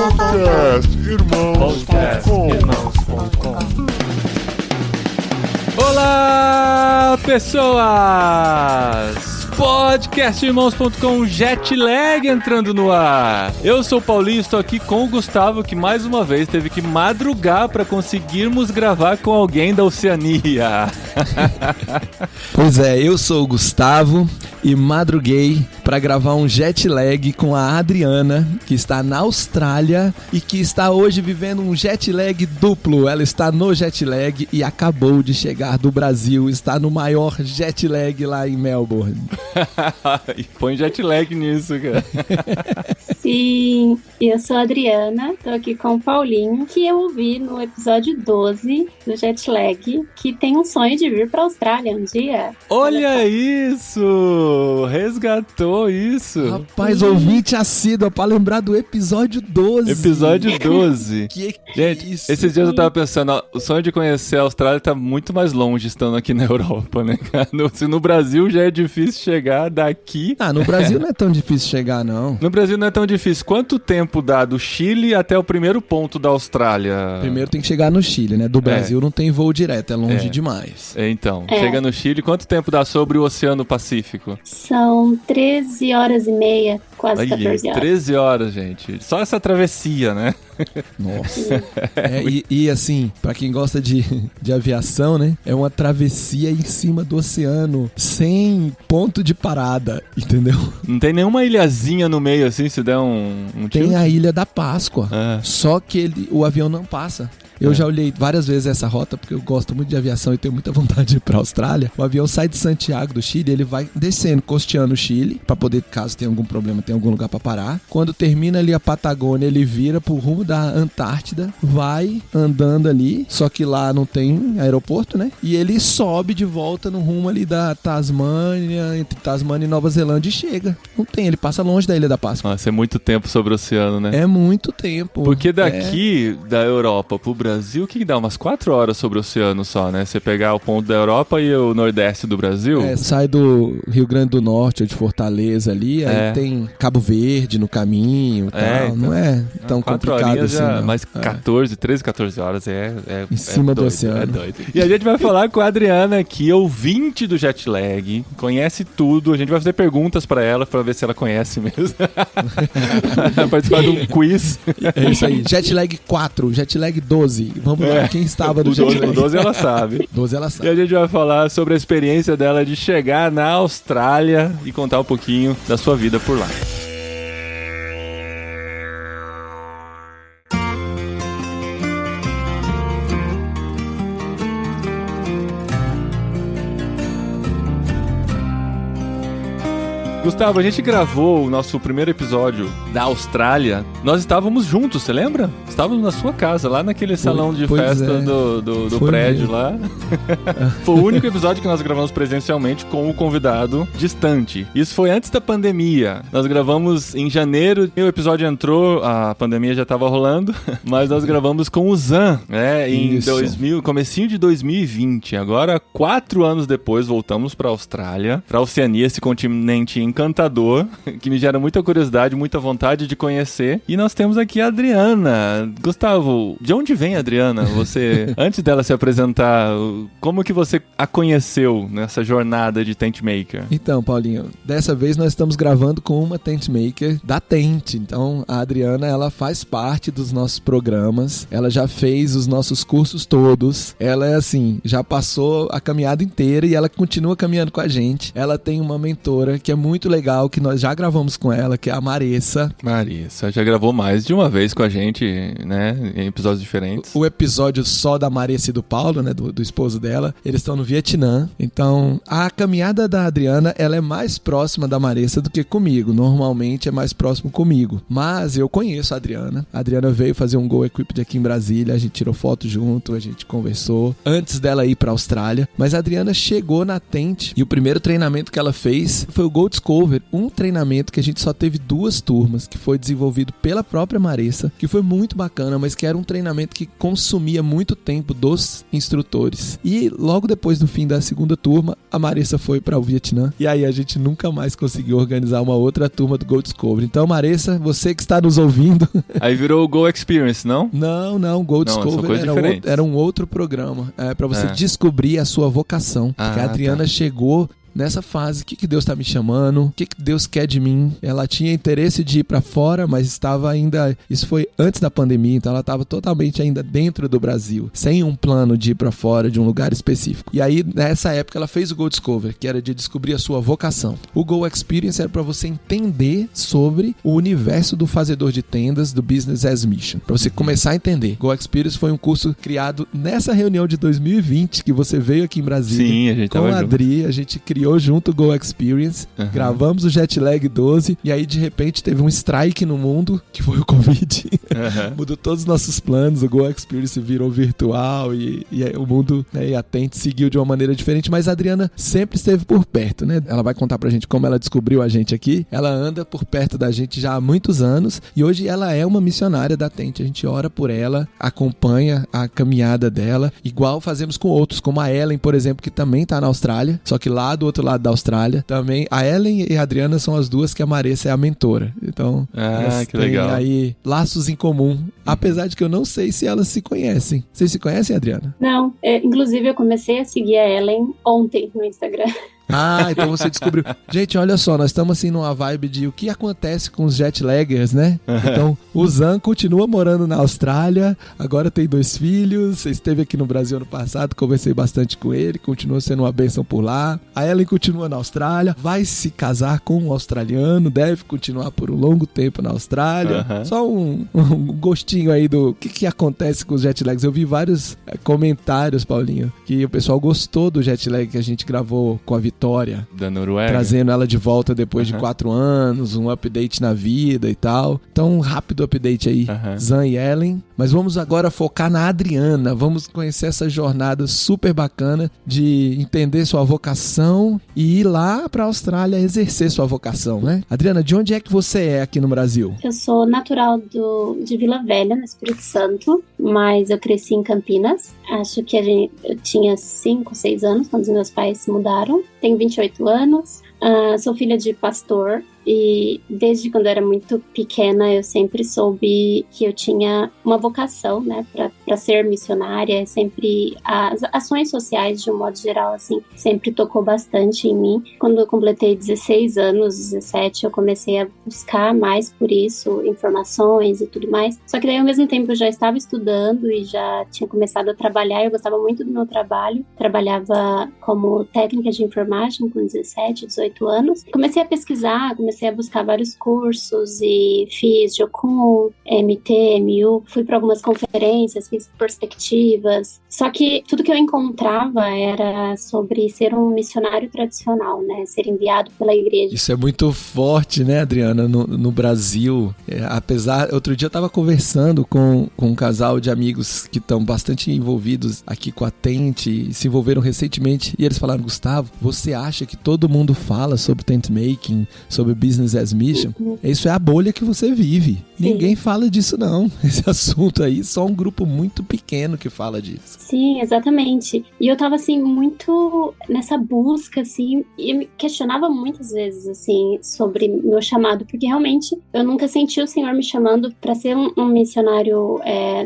Podcastirmãos.com. Olá, pessoas! Podcastirmãos.com, Jetlag entrando no ar. Eu sou o Paulinho, estou aqui com o Gustavo, que mais uma vez teve que madrugar para conseguirmos gravar com alguém da Oceania. Pois é, eu sou o Gustavo e madruguei para gravar um Jetlag com a Adriana, que está na Austrália e que está hoje vivendo um Jetlag duplo. Ela está no Jetlag e acabou de chegar do Brasil, está no maior Jetlag lá em Melbourne. E põe Jetlag nisso, cara. Sim, eu sou a Adriana, tô aqui com o Paulinho, que eu ouvi no episódio 12 do Jetlag, que tem um sonho de vir pra Austrália um dia. Olha isso! Resgatou isso! Rapaz, ouvinte assíduo pra lembrar do episódio 12. Episódio 12. Gente, isso? Esses dias eu tava pensando, ó, o sonho de conhecer a Austrália tá muito mais longe estando aqui na Europa, né, cara? Se no Brasil já é difícil chegar daqui... Ah, no Brasil não é tão difícil chegar, não. No Brasil não é tão difícil. Quanto tempo dá do Chile até o primeiro ponto da Austrália? Primeiro tem que chegar no Chile, né? Do Brasil não tem voo direto, é longe demais. Então, chega no Chile, quanto tempo dá sobre o Oceano Pacífico? São 13 horas e meia, quase 14 horas. 13 horas, gente. Só essa travessia, né? Nossa. E assim, pra quem gosta de aviação, né? É uma travessia em cima do oceano, sem ponto de parada, entendeu? Não tem nenhuma ilhazinha no meio, assim, se der um Tem tilt? a Ilha da Páscoa, só que o avião não passa. Eu já olhei várias vezes essa rota, porque eu gosto muito de aviação e tenho muita vontade de ir pra Austrália. O avião sai de Santiago do Chile, ele vai descendo, costeando o Chile, pra poder, caso tenha algum problema, tem algum lugar pra parar. Quando termina ali a Patagônia, ele vira pro rumo da Antártida, vai andando ali, só que lá não tem aeroporto, né? E ele sobe de volta no rumo ali da Tasmânia, entre Tasmânia e Nova Zelândia, e chega. Não tem, ele passa longe da Ilha da Páscoa. Nossa, é muito tempo sobre o oceano, né? É muito tempo. Porque daqui, da Europa pro Brasil, o que dá? Umas 4 horas sobre o oceano só, né? Você pegar o ponto da Europa e o nordeste do Brasil. Sai do Rio Grande do Norte ou de Fortaleza ali, aí tem Cabo Verde no caminho e tal. Então, não é tão 4 complicado horinhas assim, já, não. mais 13, 14 horas em cima do doido, oceano. É doido. E a gente vai falar com a Adriana aqui, ouvinte do Jetlag, conhece tudo. A gente vai fazer perguntas pra ela, pra ver se ela conhece mesmo. Vai participar de um quiz. É isso aí. Jetlag 4, Jetlag 12. Vamos lá, quem estava no Jetlag? O 12 ela sabe. 12 ela E sabe. a gente vai falar sobre a experiência dela de chegar na Austrália e contar um pouquinho da sua vida por lá. Gustavo, a gente gravou o nosso primeiro episódio da Austrália. Nós estávamos juntos, você lembra? Estávamos na sua casa, lá naquele salão de festa do prédio mesmo. Lá. Foi o único episódio que nós gravamos presencialmente com o convidado distante. Isso foi antes da pandemia. Nós gravamos em janeiro, e o episódio entrou, a pandemia já estava rolando, mas nós gravamos com o Zan, né? Em comecinho de 2020. Agora, 4 anos depois, voltamos para a Austrália, para a Oceania, esse continente encantador, que me gera muita curiosidade, muita vontade de conhecer. E nós temos aqui a Adriana. Gustavo, de onde vem a Adriana? Você, antes dela se apresentar, como que você a conheceu nessa jornada de tent maker? Então, Paulinho, dessa vez nós estamos gravando com uma tent maker da Tent. Então, a Adriana, ela faz parte dos nossos programas. Ela já fez os nossos cursos todos. Ela é assim, já passou a caminhada inteira e ela continua caminhando com a gente. Ela tem uma mentora que é muito legal, que nós já gravamos com ela, que é a Marissa. Marissa já gravou mais de uma vez com a gente, né, em episódios diferentes. O episódio só da Marissa e do Paulo, né, do esposo dela, eles estão no Vietnã. Então, a caminhada da Adriana, ela é mais próxima da Marissa do que comigo. Normalmente é mais próximo comigo. Mas eu conheço a Adriana. A Adriana veio fazer um Go Equipped aqui em Brasília, a gente tirou foto junto, a gente conversou antes dela ir pra Austrália. Mas a Adriana chegou na Tent e o primeiro treinamento que ela fez foi o Gold School Discover um treinamento que a gente só teve 2 turmas, que foi desenvolvido pela própria Maressa, que foi muito bacana, mas que era um treinamento que consumia muito tempo dos instrutores. E logo depois do fim da segunda turma, a Maressa foi para o Vietnã, e aí a gente nunca mais conseguiu organizar uma outra turma do Go Discover. Então, Maressa, você que está nos ouvindo... Aí virou o Go Experience, não? Não, Go Discover era um outro programa, para você descobrir a sua vocação. Porque a Adriana chegou nessa fase, o que Deus está me chamando, o que Deus quer de mim. Ela tinha interesse de ir para fora, mas estava ainda, isso foi antes da pandemia, então ela estava totalmente ainda dentro do Brasil, sem um plano de ir para fora de um lugar específico. E aí, nessa época, ela fez o Go Discover, que era de descobrir a sua vocação. O Go Experience era para você entender sobre o universo do fazedor de tendas, do Business as Mission, para você começar a entender. Go Experience foi um curso criado nessa reunião de 2020, que você veio aqui em Brasília. Sim, a gente com a Adri, a gente criou junto o Go Experience, gravamos o Jetlag 12, e aí de repente teve um strike no mundo, que foi o Covid. Mudou todos os nossos planos, o Go Experience virou virtual e o mundo, né, e a Tente seguiu de uma maneira diferente, mas a Adriana sempre esteve por perto, né? Ela vai contar pra gente como ela descobriu a gente aqui. Ela anda por perto da gente já há muitos anos e hoje ela é uma missionária da Tente. A gente ora por ela, acompanha a caminhada dela, igual fazemos com outros, como a Ellen, por exemplo, que também tá na Austrália, só que lá do outro lado da Austrália. Também a Ellen e a Adriana são as duas que a Maressa é a mentora. Então, elas que têm legal. Aí laços em comum, apesar de que eu não sei se elas se conhecem. Vocês se conhecem, Adriana? Não, inclusive eu comecei a seguir a Ellen ontem no Instagram. Então você descobriu. Gente, olha só, nós estamos assim numa vibe de o que acontece com os jetlaggers, né? Então, o Zan continua morando na Austrália, agora tem 2 filhos, esteve aqui no Brasil ano passado, conversei bastante com ele, continua sendo uma bênção por lá. A Ellen continua na Austrália, vai se casar com um australiano, deve continuar por um longo tempo na Austrália. Só um gostinho aí do que acontece com os jetlaggers. Eu vi vários comentários, Paulinho, que o pessoal gostou do jetlag que a gente gravou com a Vitória da Noruega, trazendo ela de volta depois de 4 anos, um update na vida e tal. Então, um rápido update aí, Zan e Ellen. Mas vamos agora focar na Adriana. Vamos conhecer essa jornada super bacana de entender sua vocação e ir lá pra Austrália exercer sua vocação, né? Adriana, de onde é que você é aqui no Brasil? Eu sou natural de Vila Velha, no Espírito Santo, mas eu cresci em Campinas. Acho que eu tinha 5, 6 anos quando os meus pais se mudaram. Tenho 28 anos, sou filha de pastor e desde quando eu era muito pequena eu sempre soube que eu tinha uma vocação, né, para ser missionária. Sempre as ações sociais, de um modo geral, assim, sempre tocou bastante em mim. Quando eu completei 16 anos, 17, eu comecei a buscar mais por isso, informações e tudo mais. Só que daí, ao mesmo tempo, eu já estava estudando e já tinha começado a trabalhar. Eu gostava muito do meu trabalho. Trabalhava como técnica de enfermagem com 17, 18 anos. Comecei a pesquisar, comecei a buscar vários cursos e fiz Jocum, MT, MU, fui para algumas conferências, fiz perspectivas. Só que tudo que eu encontrava era sobre ser um missionário tradicional, né? Ser enviado pela igreja. Isso é muito forte, né, Adriana, no Brasil. Apesar, outro dia eu estava conversando com um casal de amigos que estão bastante envolvidos aqui com a Tente, se envolveram recentemente, e eles falaram: Gustavo, você acha que todo mundo fala sobre tent making, sobre Business as Mission? Isso é a bolha que você vive. Sim. Ninguém fala disso, não. Esse assunto aí, só um grupo muito pequeno que fala disso. Sim, exatamente. E eu tava, assim, muito nessa busca, assim, e me questionava muitas vezes, assim, sobre meu chamado, porque realmente eu nunca senti o Senhor me chamando para ser um missionário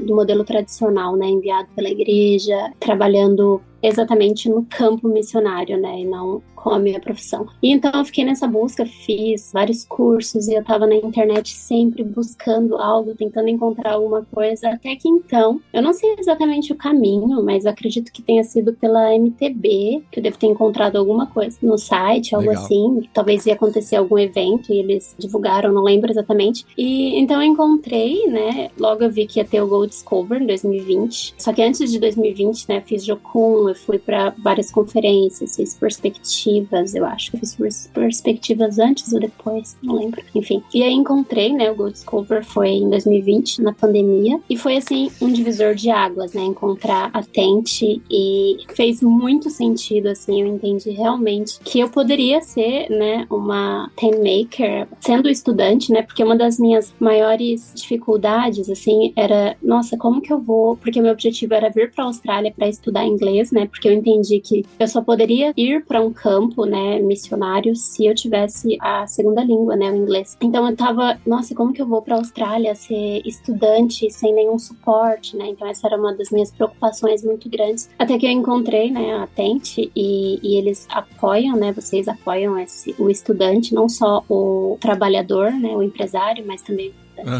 do modelo tradicional, né, enviado pela igreja, trabalhando exatamente no campo missionário, né, e não com a minha profissão. E então eu fiquei nessa busca, fiz vários cursos e eu tava na internet sempre buscando algo, tentando encontrar alguma coisa, até que então, eu não sei exatamente o caminho, mas eu acredito que tenha sido pela MTB, que eu devo ter encontrado alguma coisa no site, algo Legal. Assim, talvez ia acontecer algum evento e eles divulgaram, não lembro exatamente. E então eu encontrei, né, logo eu vi que ia ter o Go Discover em 2020, só que antes de 2020, né, fiz Jocum, eu fui para várias conferências, fiz perspectivas, eu acho que fiz perspectivas antes ou depois, não lembro. Enfim, e aí encontrei, né, o Go Discover foi em 2020, na pandemia, e foi, assim, um divisor de águas, né, encontrar a Tente, e fez muito sentido, assim, eu entendi realmente que eu poderia ser, né, uma tent maker, sendo estudante, né, porque uma das minhas maiores dificuldades, assim, era, nossa, como que eu vou, porque meu objetivo era vir para a Austrália para estudar inglês, né, porque eu entendi que eu só poderia ir para um campo, né, missionário, se eu tivesse a segunda língua, né, o inglês. Então eu tava, nossa, como que eu vou para a Austrália ser estudante sem nenhum suporte, né, então essa era uma das minhas preocupações muito grandes, até que eu encontrei, né, a Tente, e eles apoiam, né, vocês apoiam o estudante, não só o trabalhador, né, o empresário, mas também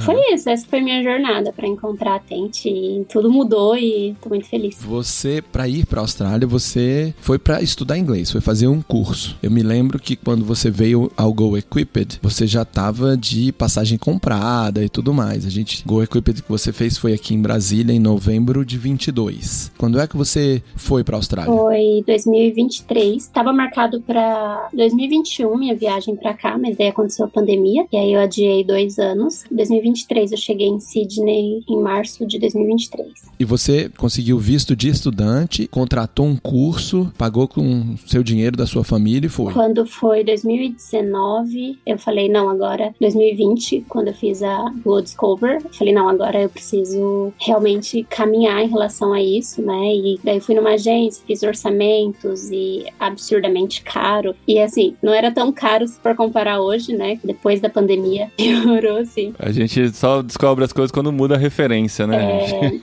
foi isso, essa foi minha jornada para encontrar a Tente, e tudo mudou e tô muito feliz. Você, para ir para a Austrália, você foi para estudar inglês, foi fazer um curso. Eu me lembro que quando você veio ao Go Equipped, você já tava de passagem comprada e tudo mais. Go Equipped que você fez foi aqui em Brasília em novembro de 22. Quando é que você foi para a Austrália? Foi 2023, tava marcado para 2021 minha viagem para cá, mas daí aconteceu a pandemia e aí eu adiei 2 anos. 2023, eu cheguei em Sydney em março de 2023. E você conseguiu visto de estudante, contratou um curso, pagou com seu dinheiro da sua família e foi? Quando foi 2019, eu falei, não, agora 2020, quando eu fiz a Go Discover, eu falei, não, agora eu preciso realmente caminhar em relação a isso, né? E daí fui numa agência, fiz orçamentos e absurdamente caro. E assim, não era tão caro se for comparar hoje, né? Depois da pandemia, piorou, assim. A gente só descobre as coisas quando muda a referência, né?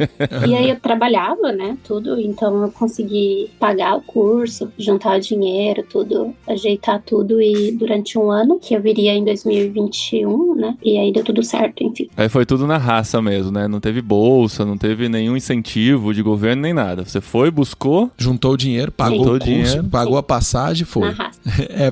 E aí eu trabalhava, né, tudo, então eu consegui pagar o curso, juntar o dinheiro, tudo, ajeitar tudo, e durante um ano, que eu viria em 2021, né, e aí deu tudo certo, enfim. Aí foi tudo na raça mesmo, né? Não teve bolsa, não teve nenhum incentivo de governo, nem nada. Você foi, buscou... Juntou o dinheiro, pagou o curso, pagou a passagem e foi. Na raça.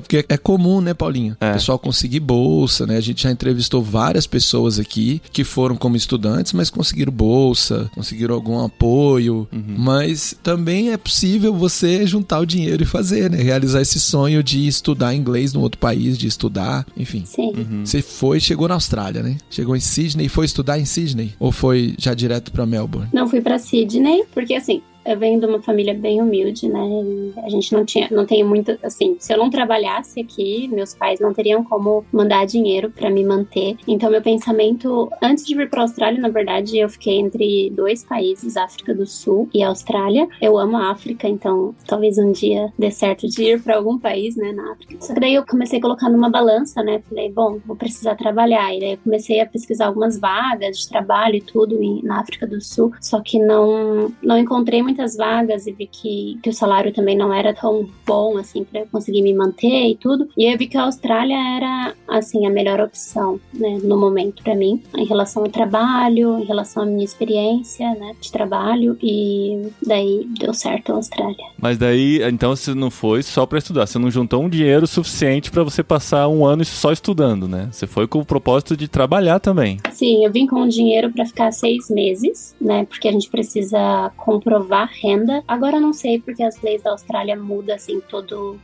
Porque é comum, né, Paulinho? O pessoal conseguir bolsa, né? A gente já entrevistou várias pessoas aqui que foram como estudantes, mas conseguiram bolsa, conseguiram algum apoio, mas também é possível você juntar o dinheiro e fazer, né? Realizar esse sonho de estudar inglês no outro país, de estudar, enfim. Sim. Você chegou na Austrália, né? Chegou em Sydney e foi estudar em Sydney? Ou foi já direto pra Melbourne? Não, fui pra Sydney, porque assim, eu venho de uma família bem humilde, né? A gente não tem muito, assim, se eu não trabalhasse aqui, meus pais não teriam como mandar dinheiro pra me manter. Então, meu pensamento, antes de vir pra Austrália, na verdade, eu fiquei entre 2 países, África do Sul e Austrália. Eu amo a África, então talvez um dia dê certo de ir pra algum país, né, na África. Só que daí eu comecei a colocar numa balança, né? Falei, bom, vou precisar trabalhar. E daí eu comecei a pesquisar algumas vagas de trabalho e tudo na África do Sul, só que não encontrei muitas vagas e vi que o salário também não era tão bom, assim, pra eu conseguir me manter e tudo. E eu vi que a Austrália era, assim, a melhor opção, né, no momento pra mim, em relação ao trabalho, em relação à minha experiência, né, de trabalho, e daí deu certo a Austrália. Mas daí, então, você não foi só pra estudar, você não juntou um dinheiro suficiente pra você passar um ano só estudando, né? Você foi com o propósito de trabalhar também. Sim, eu vim com dinheiro pra ficar 6 meses, né, porque a gente precisa comprovar renda. Agora eu não sei porque as leis da Austrália mudam assim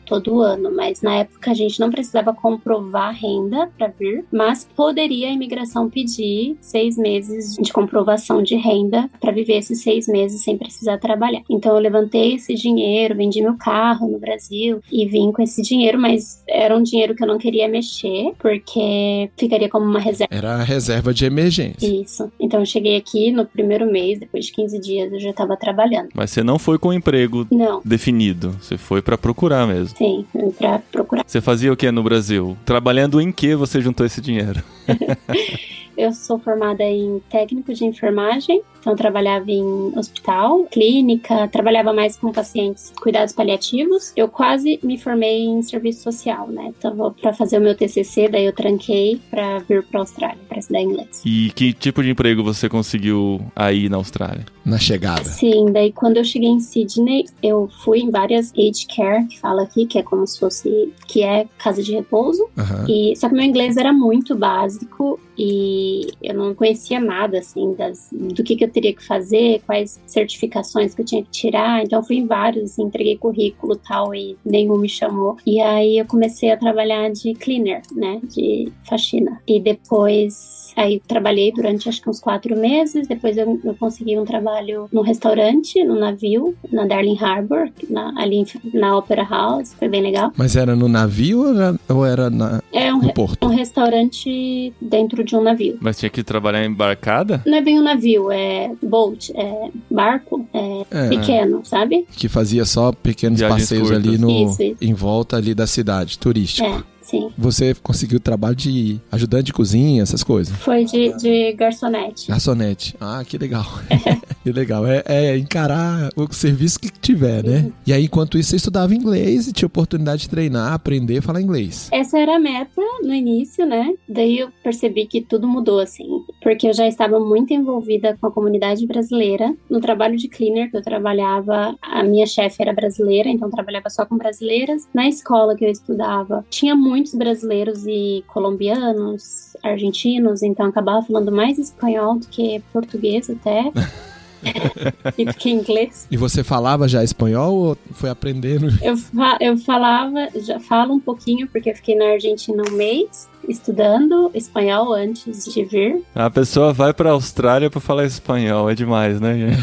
todo ano, mas na época a gente não precisava comprovar renda para vir, mas poderia a imigração pedir 6 meses de comprovação de renda para viver esses 6 meses sem precisar trabalhar. Então eu levantei esse dinheiro, vendi meu carro no Brasil e vim com esse dinheiro, mas era um dinheiro que eu não queria mexer porque ficaria como uma reserva. Era a reserva de emergência. Isso. Então eu cheguei aqui no primeiro mês, depois de 15 dias eu já estava trabalhando. Mas você não foi com um emprego definido, você foi pra procurar mesmo. Sim, foi pra procurar. Você fazia o que no Brasil? Trabalhando em que você juntou esse dinheiro? Eu sou formada em técnico de enfermagem, então trabalhava em hospital, clínica, trabalhava mais com pacientes, cuidados paliativos. Eu quase me formei em serviço social, né? Então, para fazer o meu TCC, daí eu tranquei para vir para a Austrália, para estudar inglês. E que tipo de emprego você conseguiu aí na Austrália? Na chegada? Sim, daí quando eu cheguei em Sydney, eu fui em várias aged care, que fala aqui, que é como se fosse, que é casa de repouso. E só que meu inglês era muito básico e eu não conhecia nada, assim, do que teria que fazer, quais certificações que eu tinha que tirar. Então eu fui em vários, entreguei currículo e tal, e nenhum me chamou. E aí eu comecei a trabalhar de cleaner, né, de faxina. E depois, aí trabalhei durante acho que uns 4 meses, depois eu consegui um trabalho num restaurante, no navio, na Darling Harbour, ali na Opera House, foi bem legal. Mas era no navio ou era no porto? Um restaurante dentro de um navio. Mas tinha que trabalhar embarcada? Não é bem um navio, é boat, é barco, pequeno, sabe? Que fazia só pequenos Viagens passeios curtas. ali Isso. em volta ali da cidade, turístico. Sim. Você conseguiu trabalho de ajudante de cozinha, essas coisas? Foi de garçonete. Garçonete. Ah, que legal. Que legal. É encarar o serviço que tiver, né? E aí, enquanto isso, você estudava inglês e tinha oportunidade de treinar, aprender a falar inglês. Essa era a meta no início, né? Daí eu percebi que tudo mudou, assim. Porque eu já estava muito envolvida com a comunidade brasileira. No trabalho de cleaner que eu trabalhava, a minha chefe era brasileira, então eu trabalhava só com brasileiras. Na escola que eu estudava, tinha muitos brasileiros e colombianos, argentinos, então eu acabava falando mais espanhol do que português até. E do que inglês. E você falava já espanhol ou foi aprendendo? Eu falava, já falo um pouquinho, porque eu fiquei na Argentina um mês estudando espanhol antes de vir. A pessoa vai pra Austrália pra falar espanhol, é demais, né, gente?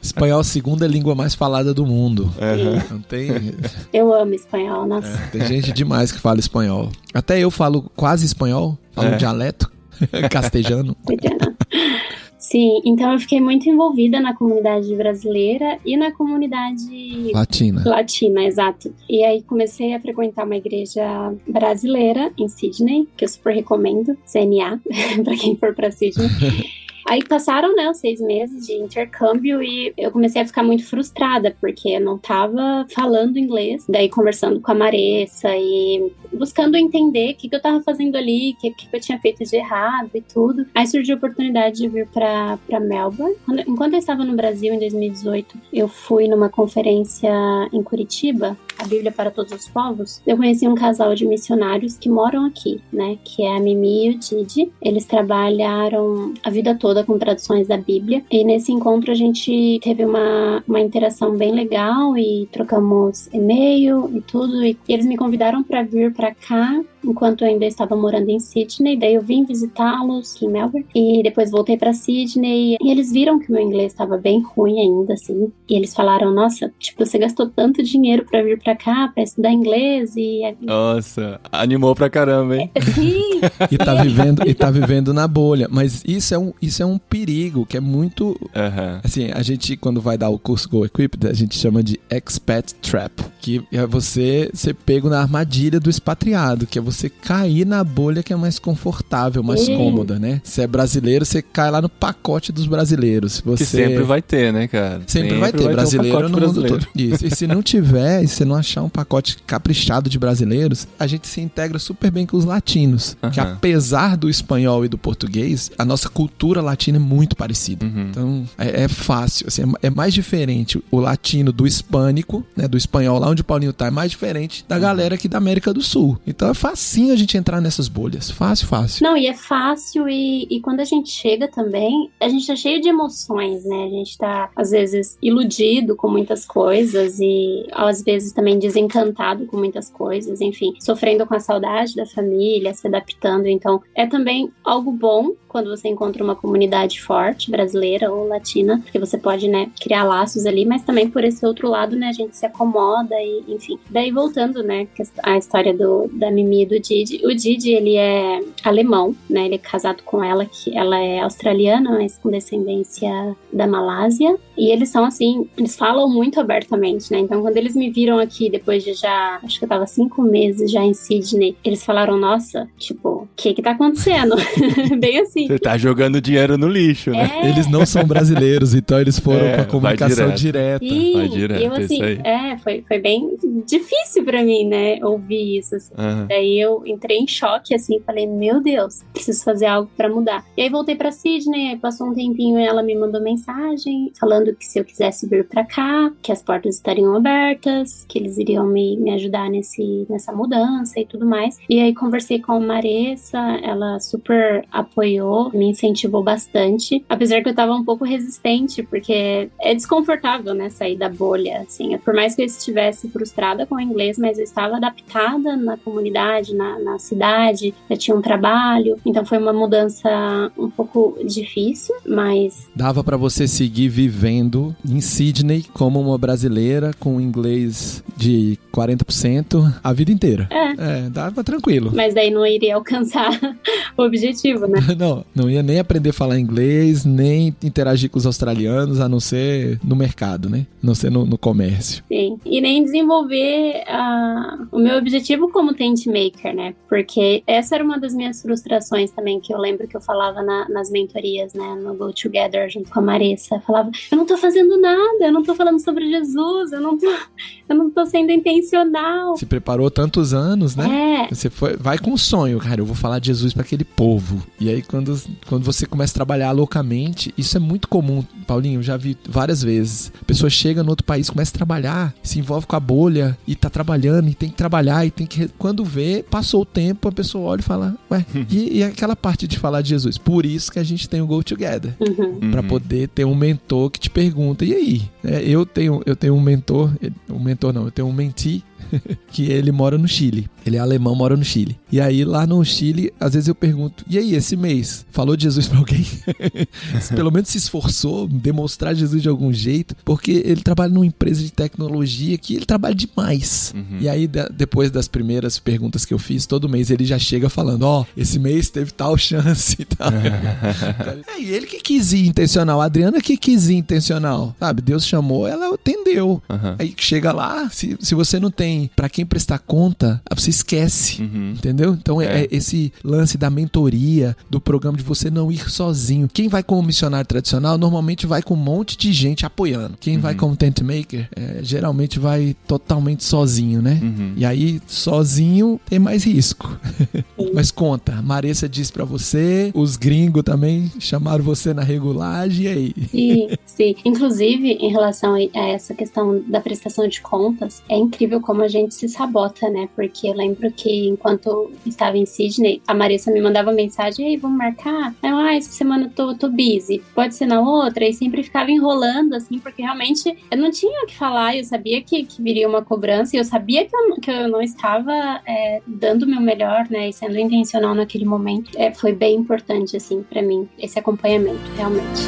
Espanhol é a segunda língua mais falada do mundo. Não tem... Eu amo espanhol, nossa. Tem gente demais que fala espanhol. Até eu falo quase espanhol, falo dialeto castejano. Sim, então eu fiquei muito envolvida na comunidade brasileira e na comunidade latina, exato. E aí comecei a frequentar uma igreja brasileira em Sydney, que eu super recomendo, CNA, para quem for para Sydney. Aí passaram, né, os 6 meses de intercâmbio e eu comecei a ficar muito frustrada, porque eu não tava falando inglês. Daí conversando com a Maressa e buscando entender o que eu tava fazendo ali, o que eu tinha feito de errado e tudo. Aí surgiu a oportunidade de vir pra Melbourne. Enquanto eu estava no Brasil, em 2018, eu fui numa conferência em Curitiba, a Bíblia para Todos os Povos. Eu conheci um casal de missionários que moram aqui, né, que é a Mimi e o Didi. Eles trabalharam a vida toda com traduções da Bíblia, e nesse encontro a gente teve uma interação bem legal e trocamos e-mail e tudo, e eles me convidaram para vir para cá enquanto eu ainda estava morando em Sydney. Daí eu vim visitá-los em Melbourne e depois voltei para Sydney, e eles viram que o meu inglês estava bem ruim ainda, assim, e eles falaram: nossa, tipo, você gastou tanto dinheiro para vir para cá para estudar inglês e... Nossa, animou pra caramba, hein? Sim! E tá vivendo na bolha. Mas isso é um perigo, que é muito... Assim, a gente, quando vai dar o curso Go Equipped, a gente chama de Expat Trap, que é você ser pego na armadilha do expatriado, que é você cair na bolha que é mais confortável, mais cômoda, né? Se é brasileiro, você cai lá no pacote dos brasileiros. Você... Que sempre vai ter, né, cara? Sempre vai ter brasileiro no mundo todo. Isso. E se não tiver, e se não achar um pacote caprichado de brasileiros, a gente se integra super bem com os latinos. Que apesar do espanhol e do português, a nossa cultura latina é muito parecida. Então, é fácil. Assim, é mais diferente o latino do hispânico, né, do espanhol, lá onde o Paulinho tá, é mais diferente da galera aqui da América do Sul. Então é facinho a gente entrar nessas bolhas. Fácil. Não, e é fácil, e quando a gente chega também, a gente tá cheio de emoções, né? A gente tá, às vezes, iludido com muitas coisas e, às vezes, também desencantado com muitas coisas, enfim, sofrendo com a saudade da família, se adaptando. Então, é também algo bom quando você encontra uma comunidade forte, brasileira ou latina, porque você pode, né, criar laços ali, mas também por esse outro lado, né, a gente se acomoda e, enfim. Daí, voltando, né, a história da Mimi e do Didi. O Didi, ele é alemão, né, ele é casado com ela, que ela é australiana, mas com descendência da Malásia, e eles são, assim, eles falam muito abertamente, né, então quando eles me viram aqui, depois de já, acho que eu tava 5 meses já em Sydney, eles falaram: nossa, tipo, o que tá acontecendo? Bem assim. Você tá jogando dinheiro no lixo, né? Eles não são brasileiros, então eles foram com a comunicação direta. Sim, vai direto, eu, assim, foi bem difícil pra mim, né, ouvir isso, assim. Daí eu entrei em choque, assim, falei: meu Deus, preciso fazer algo pra mudar. E aí voltei pra Sydney, aí passou um tempinho e ela me mandou mensagem falando que se eu quisesse vir pra cá, que as portas estariam abertas, que eles iriam me ajudar nessa mudança e tudo mais. E aí conversei com a Maressa, ela super apoiou apoiou, me incentivou bastante, apesar que eu tava um pouco resistente, porque é desconfortável, né, sair da bolha, assim. Por mais que eu estivesse frustrada com o inglês, mas eu estava adaptada na comunidade, na cidade, eu tinha um trabalho, então foi uma mudança um pouco difícil, mas... Dava pra você seguir vivendo em Sydney como uma brasileira com inglês de 40% a vida inteira. Dava tranquilo. Mas daí não iria alcançar o objetivo, né? Não ia nem aprender a falar inglês, nem interagir com os australianos, a não ser no mercado, né? A não ser no comércio. Sim. E nem desenvolver o meu objetivo como tent maker, né? Porque essa era uma das minhas frustrações também, que eu lembro que eu falava nas mentorias, né? No Go Together, junto com a Marissa. Eu falava, eu não tô fazendo nada, eu não tô falando sobre Jesus, eu não tô sendo intencional. Se preparou tantos anos, né? É. Você vai com um sonho, cara, eu vou falar de Jesus pra aquele povo. E aí, quando você começa a trabalhar loucamente, isso é muito comum, Paulinho, eu já vi várias vezes. A pessoa chega no outro país, começa a trabalhar, se envolve com a bolha e tá trabalhando, e tem que trabalhar, e tem que... Quando vê, passou o tempo, a pessoa olha e fala, ué, e aquela parte de falar de Jesus? Por isso que a gente tem o Go Together. Pra poder ter um mentor que te pergunta, e aí? Eu tenho um mentor, eu tenho um mentee, que ele mora no Chile. Ele é alemão, mora no Chile. E aí, lá no Chile, às vezes eu pergunto, e aí, esse mês, falou de Jesus pra alguém? Pelo menos se esforçou, demonstrar Jesus de algum jeito, porque ele trabalha numa empresa de tecnologia que ele trabalha demais. E aí, depois das primeiras perguntas que eu fiz, todo mês ele já chega falando, esse mês teve tal chance e tal. E ele que quis ir intencional, a Adriana que quis ir intencional, sabe? Deus chamou, ela atendeu. Aí chega lá, se você não tem pra quem prestar conta, você esquece, entendeu? Então é esse lance da mentoria, do programa de você não ir sozinho. Quem vai como missionário tradicional, normalmente vai com um monte de gente apoiando. Quem vai como tent maker, geralmente vai totalmente sozinho, né? E aí, sozinho, tem mais risco. Mas conta, a Marissa disse pra você, os gringos também chamaram você na regulagem, e aí? Sim. Inclusive, em relação a essa questão da prestação de contas, é incrível como a gente se sabota, né? Porque eu lembro que enquanto estava em Sydney, a Marissa me mandava mensagem, ei, vamos marcar? Essa semana eu tô busy, pode ser na outra? E sempre ficava enrolando, assim, porque realmente eu não tinha o que falar, eu sabia que viria uma cobrança, e eu sabia que eu não estava dando o meu melhor, né? E sendo intencional naquele momento. Foi bem importante, assim, pra mim, esse acompanhamento, realmente.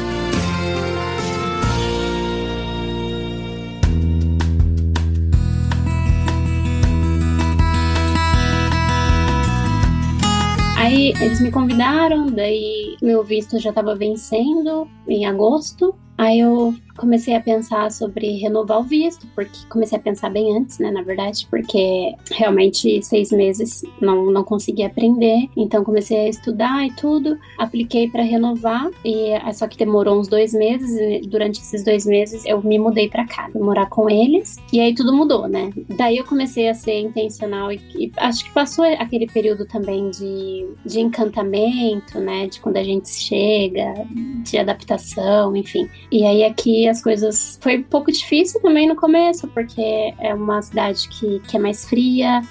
Aí eles me convidaram, daí meu visto já estava vencendo em agosto. Aí eu comecei a pensar sobre renovar o visto, porque comecei a pensar bem antes, né, na verdade, porque realmente 6 meses não consegui aprender, então comecei a estudar e tudo, apliquei para renovar, e só que demorou uns 2 meses, e durante esses 2 meses eu me mudei para cá, fui morar com eles, e aí tudo mudou, né, daí eu comecei a ser intencional, e acho que passou aquele período também de encantamento, né, de quando a gente chega, de adaptação, enfim. E aí aqui as coisas... Foi um pouco difícil também no começo, porque é uma cidade que é mais fria.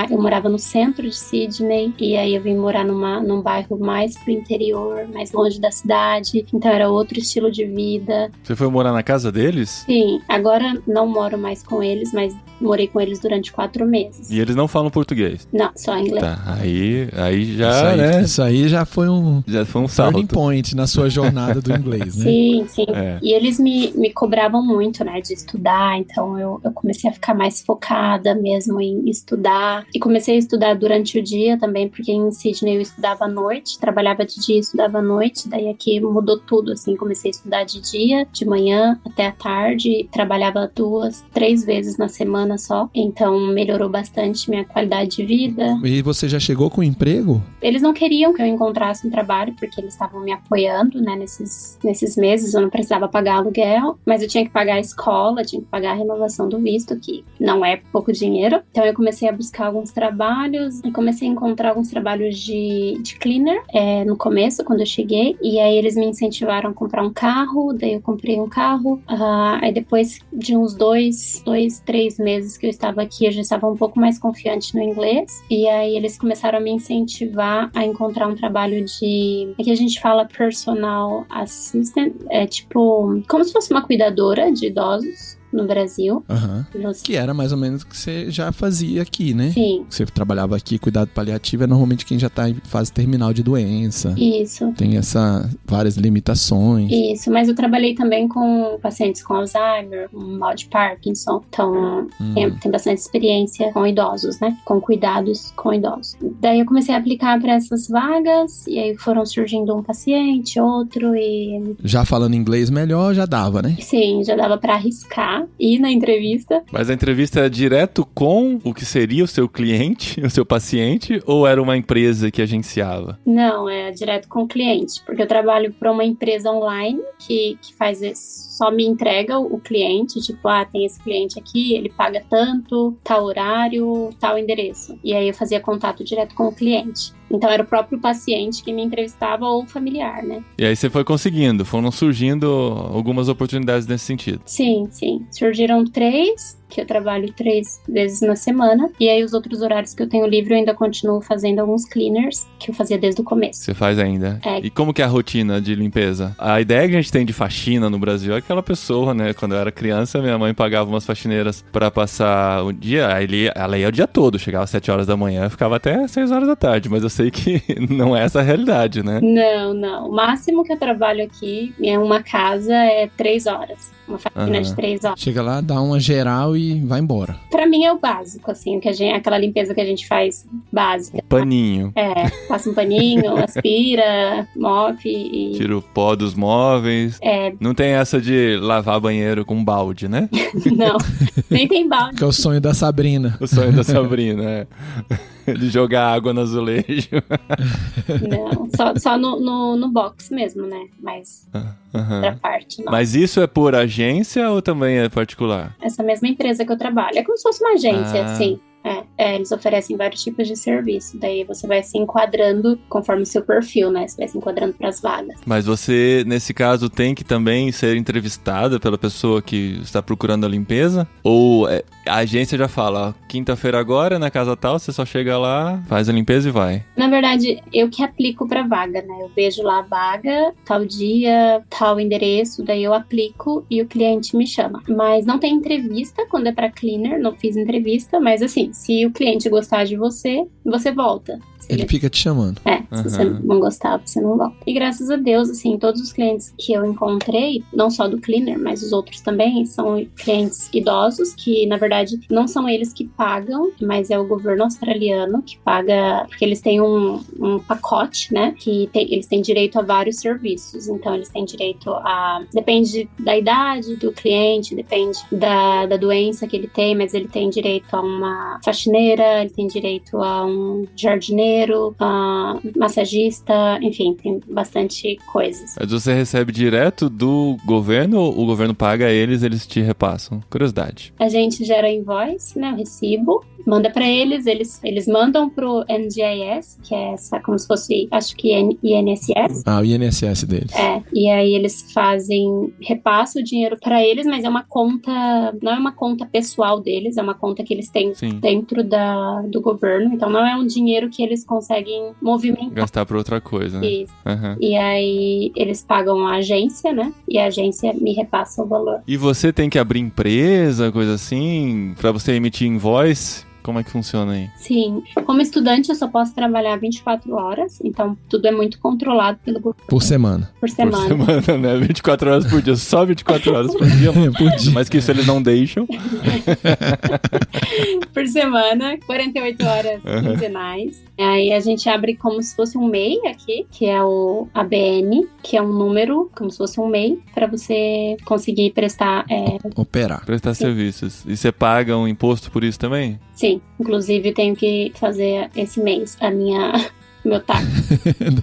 Eu morava no centro de Sydney, e aí eu vim morar num bairro mais pro interior, mais longe da cidade. Então era outro estilo de vida. Você foi morar na casa deles? Sim, agora não moro mais com eles, mas morei com eles durante 4 meses. E eles não falam português? Não, só inglês. Tá, aí já... Isso aí já foi um salto. Turning point na sua jornada do inglês, né? Sim. E eles me cobravam muito, né, de estudar, então eu comecei a ficar mais focada mesmo em estudar. E comecei a estudar durante o dia também, porque em Sydney eu estudava à noite, trabalhava de dia e estudava à noite, daí aqui mudou tudo, assim, comecei a estudar de dia, de manhã até à tarde, trabalhava 2, 3 vezes na semana só, então melhorou bastante minha qualidade de vida. E você já chegou com emprego? Eles não queriam que eu encontrasse um trabalho, porque eles estavam me apoiando, né, nesses meses, eu não precisava pagar aluguel, mas eu tinha que pagar a escola, tinha que pagar a renovação do visto, que não é pouco dinheiro. Então eu comecei a buscar alguns trabalhos e comecei a encontrar alguns trabalhos de cleaner no começo, quando eu cheguei, e aí eles me incentivaram a comprar um carro, daí eu comprei um carro, aí depois de uns 2, 3 meses meses que eu estava aqui, eu já estava um pouco mais confiante no inglês. E aí eles começaram a me incentivar a encontrar um trabalho de... Aqui a gente fala personal assistant, é tipo como se fosse uma cuidadora de idosos no Brasil. Que era mais ou menos o que você já fazia aqui, né? Sim. Você trabalhava aqui, cuidado paliativo é normalmente quem já tá em fase terminal de doença. Isso. Tem várias limitações. Isso, mas eu trabalhei também com pacientes com Alzheimer, com mal de Parkinson, então tem bastante experiência com idosos, né? Com cuidados com idosos. Daí eu comecei a aplicar para essas vagas, e aí foram surgindo um paciente, outro, e... Já falando inglês melhor, já dava, né? Sim, já dava para arriscar ir na entrevista. Mas a entrevista é direto com o que seria o seu cliente, o seu paciente, ou era uma empresa que agenciava? Não, é direto com o cliente, porque eu trabalho para uma empresa online que faz só me entrega o cliente, tipo, tem esse cliente aqui, ele paga tanto, tal horário, tal endereço. E aí eu fazia contato direto com o cliente. Então era o próprio paciente que me entrevistava ou familiar, né? E aí você foi conseguindo, foram surgindo algumas oportunidades nesse sentido. Sim. Surgiram 3, que eu trabalho 3 vezes na semana. E aí os outros horários que eu tenho livre eu ainda continuo fazendo alguns cleaners, que eu fazia desde o começo. Você faz ainda? É. E como que é a rotina de limpeza? A ideia que a gente tem de faxina no Brasil é aquela pessoa, né? Quando eu era criança, minha mãe pagava umas faxineiras pra passar o dia. Ela ia o dia todo, chegava às 7 horas da manhã, ficava até 6 horas da tarde. Mas eu sei que não é essa a realidade, né? Não. O máximo que eu trabalho aqui em uma casa é 3 horas. Uma faxina de 3 horas. Chega lá, dá uma geral e vai embora. Pra mim é o básico, assim, aquela limpeza que a gente faz básica. O paninho. Passa um paninho, aspira, mop e... Tira o pó dos móveis. Não tem essa de lavar banheiro com balde, né? Não, nem tem balde. Que é o sonho da Sabrina. O sonho da Sabrina, de jogar água no azulejo. Não, só no box mesmo, né? Mas outra parte, não. Mas isso é por agência ou também é particular? Essa mesma empresa que eu trabalho. É como se fosse uma agência, assim. Eles oferecem vários tipos de serviço. Daí você vai se enquadrando conforme o seu perfil, né? Você vai se enquadrando para as vagas. Mas você, nesse caso, tem que também ser entrevistada pela pessoa que está procurando a limpeza? Ou a agência já fala, quinta-feira agora, na casa tal, você só chega lá, faz a limpeza e vai? Na verdade, eu que aplico para vaga, né? Eu vejo lá a vaga, tal dia, tal endereço, daí eu aplico e o cliente me chama. Mas não tem entrevista quando é para cleaner, não fiz entrevista, mas assim, se o cliente gostar de você, você volta. Ele fica te chamando. Se você não gostar, você não volta. E graças a Deus, assim, todos os clientes que eu encontrei, não só do cleaner, mas os outros também, são clientes idosos, que na verdade não são eles que pagam, mas é o governo australiano que paga, porque eles têm um pacote, né, que eles têm direito a vários serviços. Então eles têm direito depende da idade do cliente, depende da doença que ele tem, mas ele tem direito a uma faxineira, ele tem direito a um jardineiro, massagista, enfim, tem bastante coisas. Mas você recebe direto do governo ou o governo paga eles te repassam? Curiosidade. A gente gera invoice, né, o recibo, manda pra eles mandam pro NDIS, que é essa, como se fosse, acho que INSS. O INSS deles. E aí eles repassam o dinheiro pra eles, mas é uma conta, não é uma conta pessoal deles, é uma conta que eles têm dentro do governo, então não é um dinheiro que eles conseguem movimentar. Gastar pra outra coisa, né? Isso. E aí eles pagam a agência, né? E a agência me repassa o valor. E você tem que abrir empresa, coisa assim, pra você emitir invoice? Como é que funciona aí? Sim. Como estudante, eu só posso trabalhar 24 horas, então tudo é muito controlado pelo governo. Por semana. Por semana. Por semana, né? 24 horas por dia. Só 24 horas por dia. Por dia. Mas que isso eles não deixam. Por semana, 48 horas quinzenais. Aí a gente abre como se fosse um MEI aqui, que é o ABN, que é um número, como se fosse um MEI, para você conseguir prestar... Operar. Prestar serviços. E você paga um imposto por isso também? Sim. Inclusive, tenho que fazer esse mês a minha meu taxa.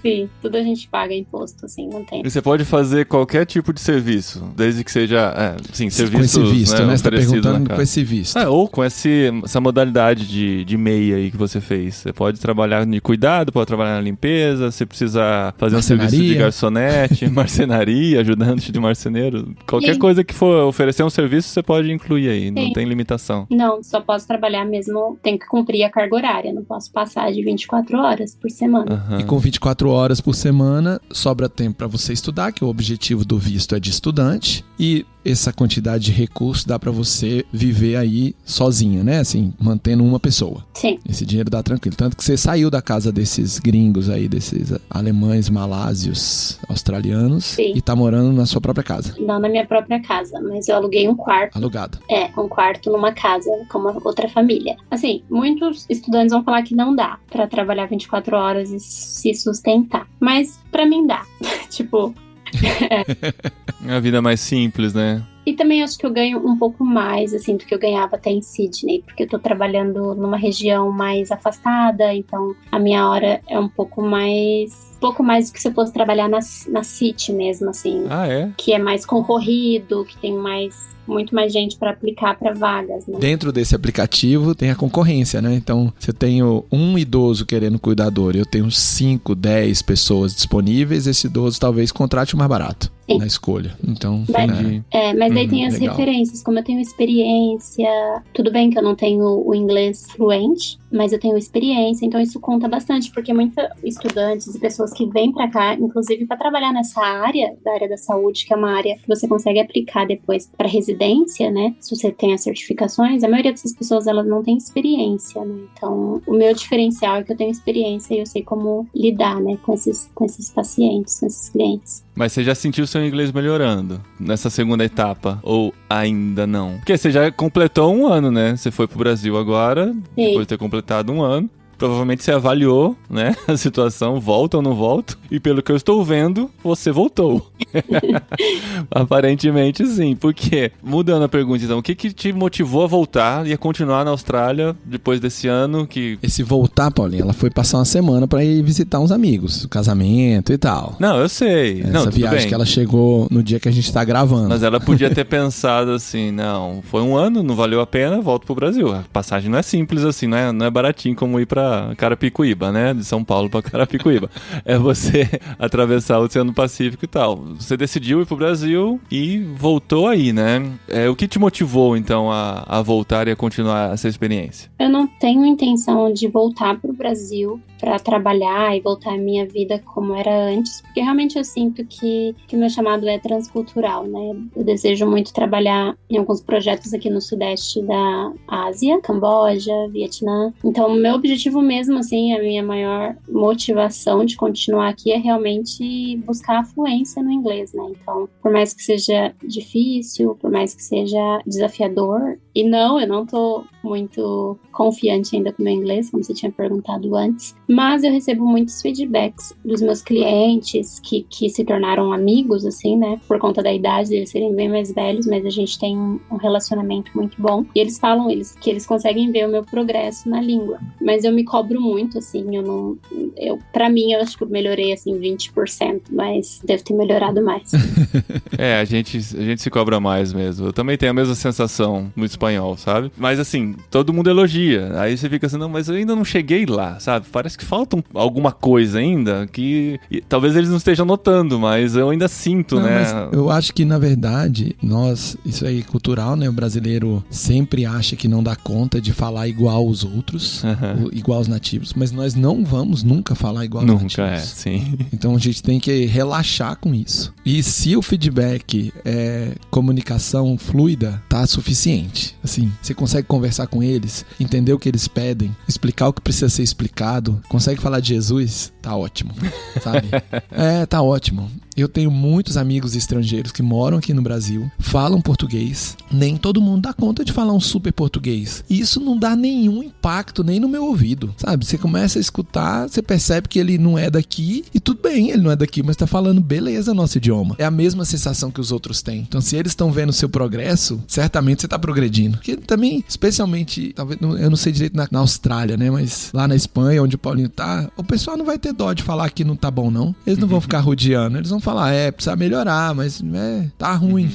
Sim, tudo a gente paga imposto, assim, não tem. E você pode fazer qualquer tipo de serviço, desde que seja, serviços, com esse visto, né? Você tá perguntando com esse visto. Ou com essa modalidade de MEI aí que você fez. Você pode trabalhar de cuidado, pode trabalhar na limpeza, se precisar fazer um serviço de garçonete, marcenaria, ajudante de marceneiro. Qualquer coisa que for oferecer um serviço, você pode incluir aí, não tem limitação. Não, só posso trabalhar mesmo, tenho que cumprir a carga horária, não posso passar de 24 horas por semana. E com 24 horas por semana, sobra tempo para você estudar, que o objetivo do visto é de estudante, e essa quantidade de recursos dá pra você viver aí sozinha, né? Assim, mantendo uma pessoa. Sim. Esse dinheiro dá tranquilo. Tanto que você saiu da casa desses gringos aí, desses alemães, malásios, australianos. Sim. E tá morando na sua própria casa. Não na minha própria casa, mas eu aluguei um quarto. Alugado. Um quarto numa casa com uma outra família. Assim, muitos estudantes vão falar que não dá pra trabalhar 24 horas e se sustentar. Mas pra mim dá. Tipo... É a vida mais simples, né? E também acho que eu ganho um pouco mais, assim, do que eu ganhava até em Sydney, porque eu tô trabalhando numa região mais afastada, então a minha hora é um pouco mais do que se eu fosse trabalhar na City mesmo, assim. Ah, é? Que é mais concorrido, que tem muito mais gente para aplicar para vagas, né? Dentro desse aplicativo tem a concorrência, né? Então, se eu tenho um idoso querendo cuidador e eu tenho 5, 10 pessoas disponíveis, esse idoso talvez contrate o mais barato. Sim. Na escolha. Então, mas daí tem as legal. Referências, como eu tenho experiência, tudo bem que eu não tenho o inglês fluente, mas eu tenho experiência, então isso conta bastante, porque muitos estudantes e pessoas que vêm pra cá, inclusive para trabalhar nessa área, da área da saúde, que é uma área que você consegue aplicar depois para residência, né? Se você tem as certificações, a maioria dessas pessoas, elas não tem experiência, né? Então, o meu diferencial é que eu tenho experiência e eu sei como lidar, né, com esses pacientes, com esses clientes. Mas você já sentiu seu inglês melhorando nessa segunda etapa? Ou ainda não? Porque você já completou um ano, né? Você foi pro Brasil agora, Sim. Depois de ter completado um ano. Provavelmente você avaliou, né, a situação, volta ou não volta. E pelo que eu estou vendo, você voltou. Aparentemente sim. Por quê? Mudando a pergunta, então, o que te motivou a voltar e a continuar na Austrália depois desse ano que... Esse voltar, Paulinha, ela foi passar uma semana pra ir visitar uns amigos, o casamento e tal. Não, eu sei. Essa viagem que ela chegou no dia que a gente tá gravando. Mas ela podia ter pensado assim, não, foi um ano, não valeu a pena, volto pro Brasil. A passagem não é simples assim, não é baratinho como ir pra Carapicuíba, né? De São Paulo pra Carapicuíba. É você atravessar o Oceano Pacífico e tal. Você decidiu ir pro Brasil e voltou aí, né? O que te motivou, então, a voltar e a continuar essa experiência? Eu não tenho intenção de voltar pro Brasil para trabalhar e voltar à minha vida como era antes, porque realmente eu sinto que meu chamado é transcultural, né? Eu desejo muito trabalhar em alguns projetos aqui no sudeste da Ásia, Camboja, Vietnã. Então, o meu objetivo mesmo, assim, a minha maior motivação de continuar aqui é realmente buscar a fluência no inglês, né? Então, por mais que seja difícil, por mais que seja desafiador, e não, eu não tô muito confiante ainda com o meu inglês, como você tinha perguntado antes, mas eu recebo muitos feedbacks dos meus clientes que se tornaram amigos, assim, né? Por conta da idade deles serem bem mais velhos, mas a gente tem um relacionamento muito bom. E eles falam que eles conseguem ver o meu progresso na língua. Mas eu me cobro muito, assim, pra mim, eu acho que eu melhorei, assim, 20%, mas devo ter melhorado mais. A gente se cobra mais mesmo. Eu também tenho a mesma sensação no espanhol, sabe? Mas, assim, todo mundo elogia. Aí você fica assim, não, mas eu ainda não cheguei lá, sabe? Parece que falta alguma coisa ainda que talvez eles não estejam notando, mas eu ainda sinto, né? Mas eu acho que, na verdade, isso aí é cultural, né? O brasileiro sempre acha que não dá conta de falar igual aos outros, igual aos nativos, mas nós não vamos nunca falar igual aos nativos. Sim. Então a gente tem que relaxar com isso. E se o feedback é comunicação fluida, tá suficiente. Assim, você consegue conversar com eles, entender o que eles pedem, explicar o que precisa ser explicado, consegue falar de Jesus, tá ótimo, sabe? Tá ótimo. Eu tenho muitos amigos estrangeiros que moram aqui no Brasil, falam português. Nem todo mundo dá conta de falar um super português. E isso não dá nenhum impacto nem no meu ouvido, sabe? Você começa a escutar, você percebe que ele não é daqui e tudo bem, ele não é daqui, mas tá falando beleza nosso idioma. É a mesma sensação que os outros têm. Então, se eles estão vendo o seu progresso, certamente você tá progredindo. Porque também, especialmente, talvez, eu não sei direito na Austrália, né? Mas lá na Espanha, onde o Paulinho tá, o pessoal não vai ter dó de falar que não tá bom, não. Eles não vão ficar rodeando, eles vão falar, precisa melhorar, mas tá ruim.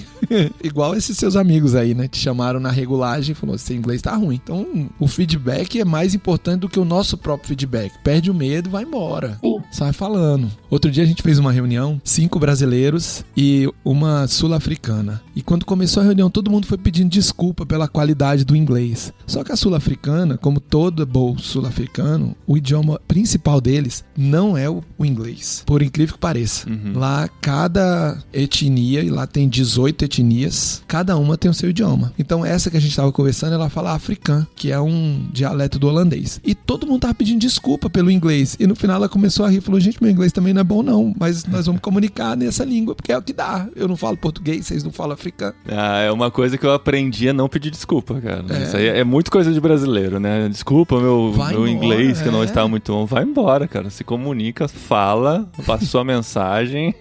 Igual esses seus amigos aí, né? Te chamaram na regulagem e falou, seu inglês tá ruim. Então, o feedback é mais importante do que o nosso próprio feedback. Perde o medo, vai embora. Sim. Sai falando. Outro dia a gente fez uma reunião, 5 brasileiros e uma sul-africana. E quando começou a reunião, todo mundo foi pedindo desculpa pela qualidade do inglês. Só que a sul-africana, como todo bom sul-africano, o idioma principal deles não é o inglês. Por incrível que pareça. Lá, cada etnia, e lá tem 18 etnias, cada uma tem o seu idioma. Então, essa que a gente estava conversando, ela fala africano, que é um dialeto do holandês. E todo mundo tava pedindo desculpa pelo inglês. E no final ela começou a rir e falou, gente, meu inglês também não é bom não, mas nós vamos comunicar nessa língua, porque é o que dá. Eu não falo português, vocês não falam africano. É uma coisa que eu aprendi a não pedir desculpa, cara. Isso aí é muito coisa de brasileiro, né? Desculpa meu inglês, que não está muito bom. Vai embora, cara. Se comunica, fala, passa sua mensagem.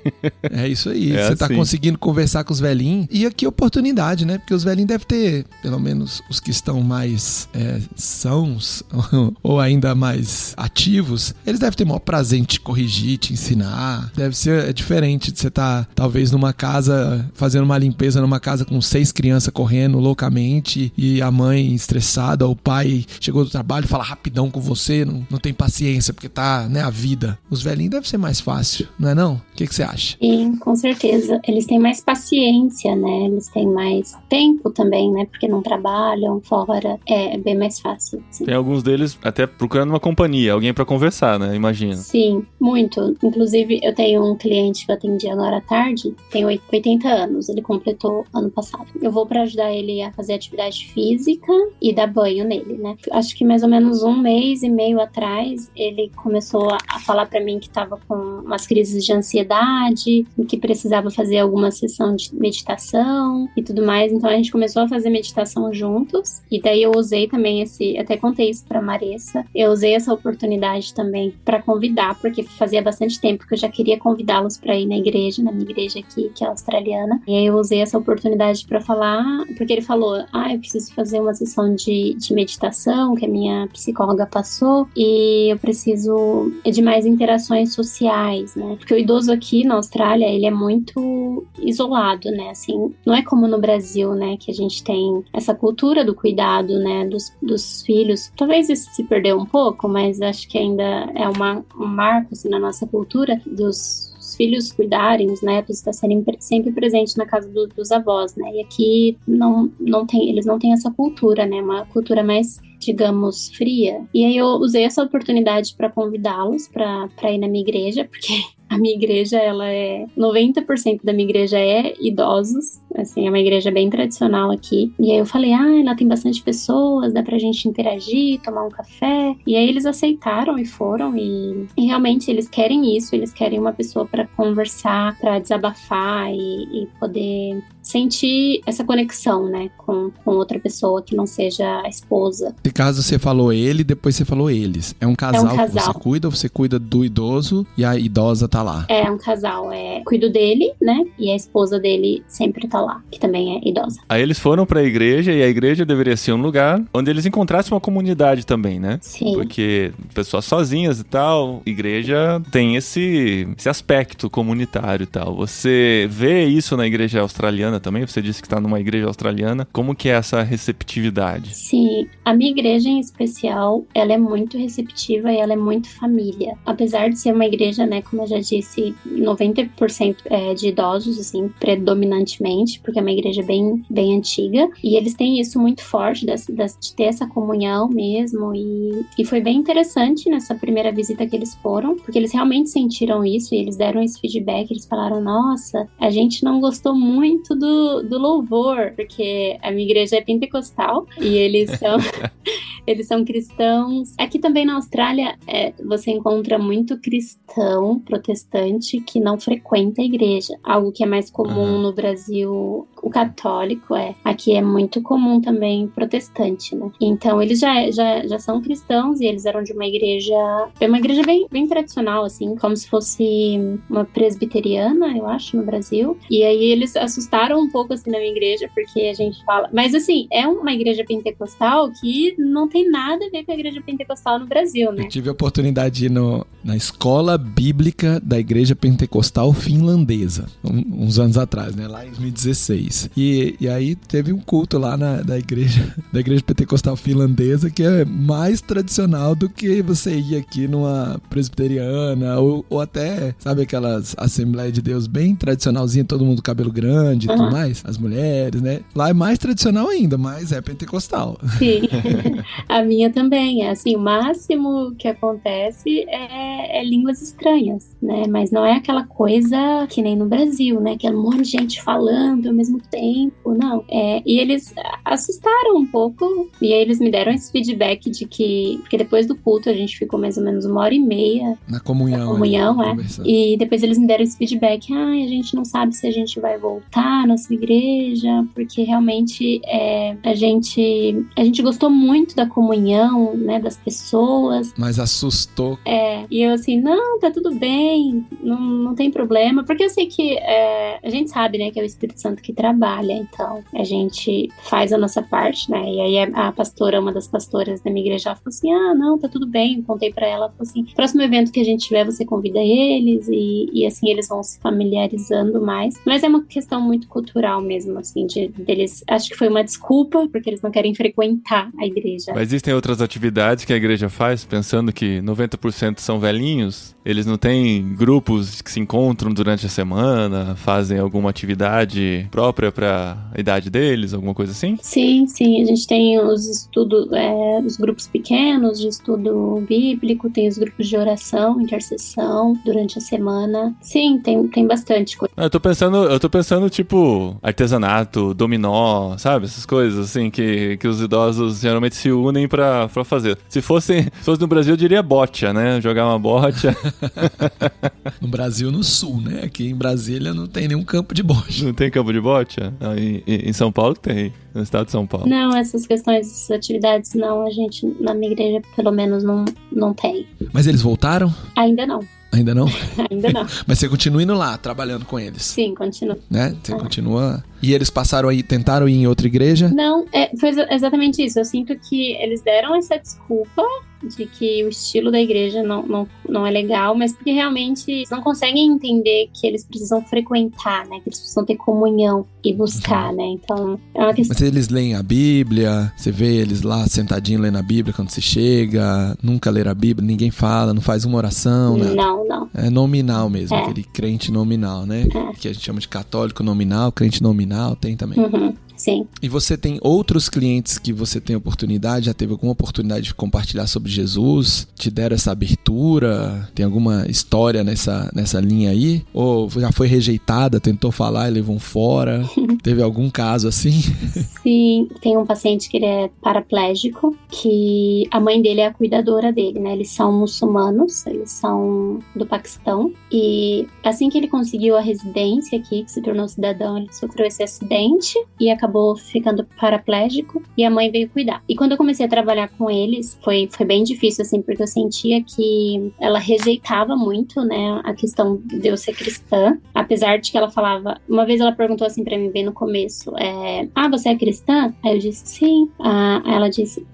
É isso aí. Você tá conseguindo conversar com os velhinhos. E aqui oportunidade, né? Porque os velhinhos devem ter, pelo menos os que estão mais sãos ou ainda mais ativos, eles devem ter o maior prazer em te corrigir, te ensinar. Deve ser diferente de você estar, talvez, numa casa, fazendo uma limpeza numa casa com 6 crianças correndo loucamente e a mãe estressada, ou o pai chegou do trabalho e fala rapidão com você, não tem paciência, porque tá, né, a vida. Os velhinhos deve ser mais fácil, não é não? O que você acha? Sim, com certeza. Eles têm mais paciência, né? Eles têm mais tempo também, né? Porque não trabalham fora. É bem mais fácil. Sim. Tem alguns deles até procurando uma companhia, alguém pra conversar, né? Imagina. Sim, muito. Inclusive, eu tenho um cliente que eu atendi agora à tarde, tem 80 anos, ele completou ano passado. Eu vou pra ajudar ele a fazer atividade física e dar banho nele, né? Acho que mais ou menos 1 mês e meio atrás, ele começou a falar pra mim que tava com umas crises de ansiedade, que precisava fazer alguma sessão de meditação e tudo mais. Então a gente começou a fazer meditação juntos. E daí eu usei também até contei isso pra Marissa, eu usei essa oportunidade também pra convidar, porque fazia bastante tempo que eu já queria convidá-los pra ir na minha igreja aqui, que é australiana. E aí eu usei essa oportunidade pra falar, porque ele falou, eu preciso fazer uma sessão de meditação que a minha psicóloga passou e eu preciso de mais interações sociais, né? Porque o idoso aqui na Austrália, ele é muito isolado, né? Assim, não é como no Brasil, né? Que a gente tem essa cultura do cuidado, né? Dos filhos. Talvez isso se perdeu um pouco, mas acho que ainda é um marco, assim, na nossa cultura dos filhos cuidarem, os netos, estar sempre presente na casa dos avós, né? E aqui eles não têm essa cultura, né? Uma cultura mais, digamos, fria. E aí eu usei essa oportunidade para convidá-los para ir na minha igreja, porque a minha igreja, 90% da minha igreja é idosos, assim, é uma igreja bem tradicional aqui. E aí eu falei, lá tem bastante pessoas, dá pra gente interagir, tomar um café. E aí eles aceitaram e foram, e realmente eles querem isso, eles querem uma pessoa para conversar, para desabafar e poder sentir essa conexão, né, com outra pessoa que não seja a esposa. Nesse caso você falou ele, depois você falou eles. É um casal que você cuida, ou você cuida do idoso e a idosa tá lá? É um casal, cuido dele, né, e a esposa dele sempre tá lá, que também é idosa. Aí eles foram pra igreja, e a igreja deveria ser um lugar onde eles encontrassem uma comunidade também, né? Sim. Porque pessoas sozinhas e tal, igreja tem esse aspecto comunitário e tal. Você vê isso na igreja australiana também? Você disse que tá numa igreja australiana. Como que é essa receptividade? Sim, a minha igreja em especial, ela é muito receptiva e ela é muito família. Apesar de ser uma igreja, né, como eu já disse, 90% de idosos, assim, predominantemente, porque é uma igreja bem, bem antiga, e eles têm isso muito forte, de ter essa comunhão mesmo, e foi bem interessante nessa primeira visita que eles foram, porque eles realmente sentiram isso, e eles deram esse feedback, eles falaram, nossa, a gente não gostou muito do louvor, porque a minha igreja é pentecostal, e eles são... Eles são cristãos. Aqui também na Austrália, você encontra muito cristão protestante que não frequenta a igreja. Algo que é mais comum no Brasil, o católico Aqui é muito comum também protestante, né? Então, eles já são cristãos e eles eram de uma igreja bem tradicional, assim, como se fosse uma presbiteriana, eu acho, no Brasil. E aí eles assustaram um pouco, assim, na minha igreja, porque a gente fala... Mas, assim, é uma igreja pentecostal que não tem nada a ver com a igreja pentecostal no Brasil, né? Eu tive a oportunidade de ir na escola bíblica da igreja pentecostal finlandesa, uns anos atrás, né? Lá em 2016. E aí teve um culto lá da igreja pentecostal finlandesa que é mais tradicional do que você ir aqui numa presbiteriana ou até, sabe, aquelas Assembleia de Deus bem tradicionalzinha, todo mundo cabelo grande e tudo mais, as mulheres, né? Lá é mais tradicional ainda, mas é pentecostal. Sim, a minha também. É assim, o máximo que acontece é línguas estranhas, né? Mas não é aquela coisa que nem no Brasil, né? Que é um monte de gente falando ao mesmo tempo, não. E eles assustaram um pouco, e aí eles me deram esse feedback de que... Porque depois do culto a gente ficou mais ou menos 1h30 na comunhão, e depois eles me deram esse feedback, a gente não sabe se a gente vai voltar à nossa igreja, porque realmente a gente gostou muito da comunhão, né, das pessoas. Mas assustou. E eu assim, não, tá tudo bem, não tem problema, porque eu sei que a gente sabe, né, que é o Espírito Santo que trabalha, então a gente faz a nossa parte, né, e aí a pastora, uma das pastoras da minha igreja, ela falou assim, não, tá tudo bem, eu contei pra ela, falou assim, próximo evento que a gente tiver, você convida eles, e assim eles vão se familiarizando mais, mas é uma questão muito cultural mesmo, assim, deles, acho que foi uma desculpa, porque eles não querem frequentar a igreja. Mas existem outras atividades que a igreja faz, pensando que 90% são velhinhos, eles não têm grupos que se encontram durante a semana, fazem alguma atividade própria para a idade deles, alguma coisa assim? Sim, a gente tem os estudos, os grupos pequenos de estudo bíblico, tem os grupos de oração, intercessão durante a semana. Sim, tem bastante coisa. Eu tô pensando tipo artesanato, dominó, sabe? Essas coisas assim que os idosos geralmente se unem pra fazer. Se fosse no Brasil, eu diria bocha, né? Jogar uma bocha. No Brasil, no sul, né? Aqui em Brasília não tem nenhum campo de bocha. Não tem campo de bocha? Em São Paulo tem. No estado de São Paulo. Não, essas questões, essas atividades não, a gente na minha igreja pelo menos não tem. Mas eles voltaram? Ainda não. Ainda não? Ainda não. Mas você continua indo lá, trabalhando com eles? Sim, continuo. Né? Você continua... E eles tentaram ir em outra igreja? Não, foi exatamente isso. Eu sinto que eles deram essa desculpa de que o estilo da igreja não é legal, mas porque realmente eles não conseguem entender que eles precisam frequentar, né? Que eles precisam ter comunhão e buscar, né? Então, é uma questão... Mas eles leem a Bíblia, você vê eles lá sentadinho lendo a Bíblia quando você chega, nunca leram a Bíblia, ninguém fala, não faz uma oração, nada. Não. É nominal mesmo, aquele crente nominal, né? Que a gente chama de católico nominal, crente nominal, tem também. Sim. E você tem outros clientes que você tem oportunidade, já teve alguma oportunidade de compartilhar sobre Jesus? Te deram essa abertura? Tem alguma história nessa linha aí? Ou já foi rejeitada, tentou falar e levou fora? Teve algum caso assim? Sim, tem um paciente que ele é paraplégico, que a mãe dele é a cuidadora dele, né? Eles são muçulmanos, eles são do Paquistão. E assim que ele conseguiu a residência aqui, que se tornou cidadão, ele sofreu esse acidente e acabou ficando paraplégico, e a mãe veio cuidar. E quando eu comecei a trabalhar com eles, foi bem difícil, assim, porque eu sentia que ela rejeitava muito, né, a questão de eu ser cristã, apesar de que ela falava... Uma vez ela perguntou assim pra mim, bem no começo, você é cristã? Aí eu disse, sim. Aí ela disse,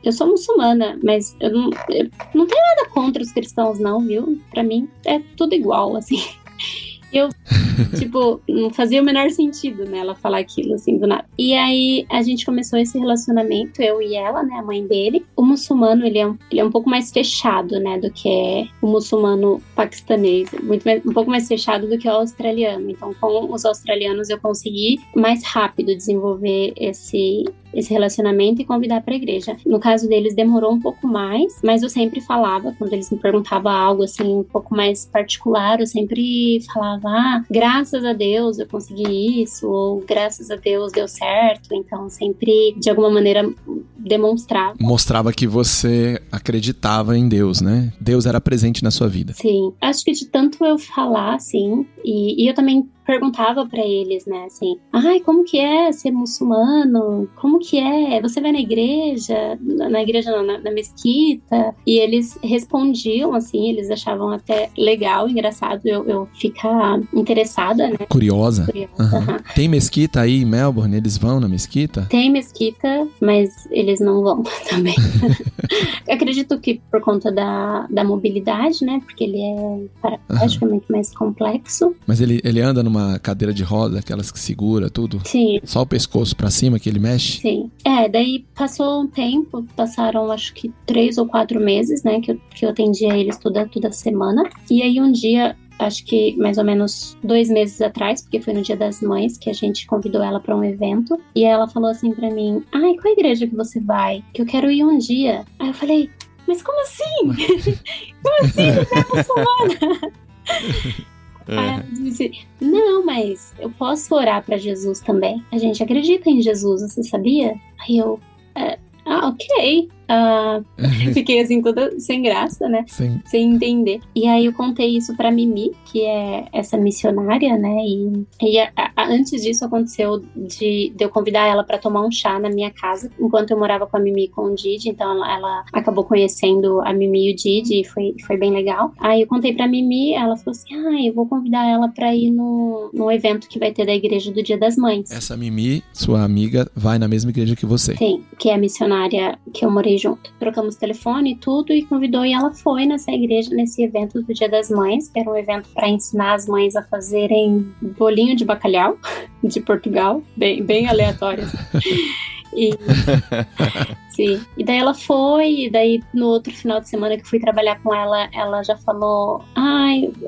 eu sou muçulmana, mas eu não tenho nada contra os cristãos, não, viu? Pra mim, é tudo igual, assim... Eu, não fazia o menor sentido, né, ela falar aquilo, assim, do nada. E aí, a gente começou esse relacionamento, eu e ela, né, a mãe dele. O muçulmano, ele é um pouco mais fechado, né, do que o muçulmano paquistanês. Um pouco mais fechado do que o australiano. Então, com os australianos, eu consegui mais rápido desenvolver esse relacionamento e convidar para a igreja. No caso deles, demorou um pouco mais, mas eu sempre falava, quando eles me perguntavam algo, assim, um pouco mais particular, eu sempre falava, graças a Deus eu consegui isso, ou graças a Deus deu certo. Então, sempre, de alguma maneira, demonstrava. Mostrava que você acreditava em Deus, né? Deus era presente na sua vida. Sim. Acho que de tanto eu falar, assim, e eu também perguntava pra eles, né, assim, ai, como que é ser muçulmano? Como que é? Você vai na igreja? Na igreja não, na mesquita? E eles respondiam, assim, eles achavam até legal, engraçado eu ficar interessada, né? Curiosa. Uhum. Tem mesquita aí em Melbourne? Eles vão na mesquita? Tem mesquita, mas eles não vão também. Acredito que por conta da mobilidade, né, porque ele é praticamente mais complexo. Mas ele anda numa cadeira de roda, aquelas que segura tudo? Sim. Só o pescoço pra cima que ele mexe? Sim. Daí passou um tempo, passaram acho que 3 ou 4 meses, né, que eu atendia eles toda semana. E aí um dia, acho que mais ou menos 2 meses atrás, porque foi no Dia das Mães que a gente convidou ela pra um evento, e ela falou assim pra mim, ai, qual igreja que você vai? Que eu quero ir um dia. Aí eu falei, mas como assim? Como assim você é muçulmana? Aí ela disse, não, mas eu posso orar pra Jesus também. A gente acredita em Jesus, você sabia? Aí eu, ok. Fiquei assim toda sem graça, né? Sim. Sem entender. E aí eu contei isso pra Mimi, que é essa missionária, né? E antes disso aconteceu de eu convidar ela pra tomar um chá na minha casa, enquanto eu morava com a Mimi e com o Didi. Então ela acabou conhecendo a Mimi e o Didi e foi bem legal. Aí eu contei pra Mimi, ela falou assim, eu vou convidar ela pra ir no evento que vai ter da igreja do Dia das Mães. Essa Mimi, sua amiga, vai na mesma igreja que você? Sim, que é a missionária que eu morei junto. Trocamos telefone e tudo e convidou, e ela foi nessa igreja, nesse evento do Dia das Mães, que era um evento para ensinar as mães a fazerem bolinho de bacalhau de Portugal, bem aleatório. Sim. E daí ela foi, e daí no outro final de semana que eu fui trabalhar com ela, ela já falou,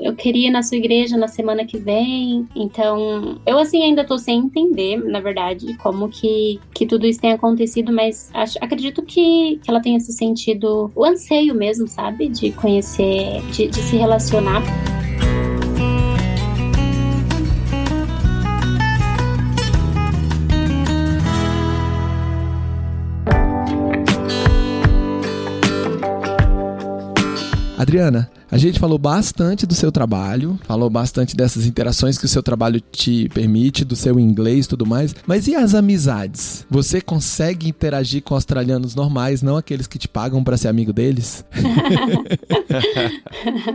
eu queria ir na sua igreja na semana que vem. Então, eu assim ainda tô sem entender, na verdade, como que tudo isso tem acontecido, mas acredito que ela tenha se sentido o anseio mesmo, sabe? De conhecer, de se relacionar. Adriana, a gente falou bastante do seu trabalho, falou bastante dessas interações que o seu trabalho te permite, do seu inglês e tudo mais, mas e as amizades? Você consegue interagir com australianos normais, não aqueles que te pagam pra ser amigo deles?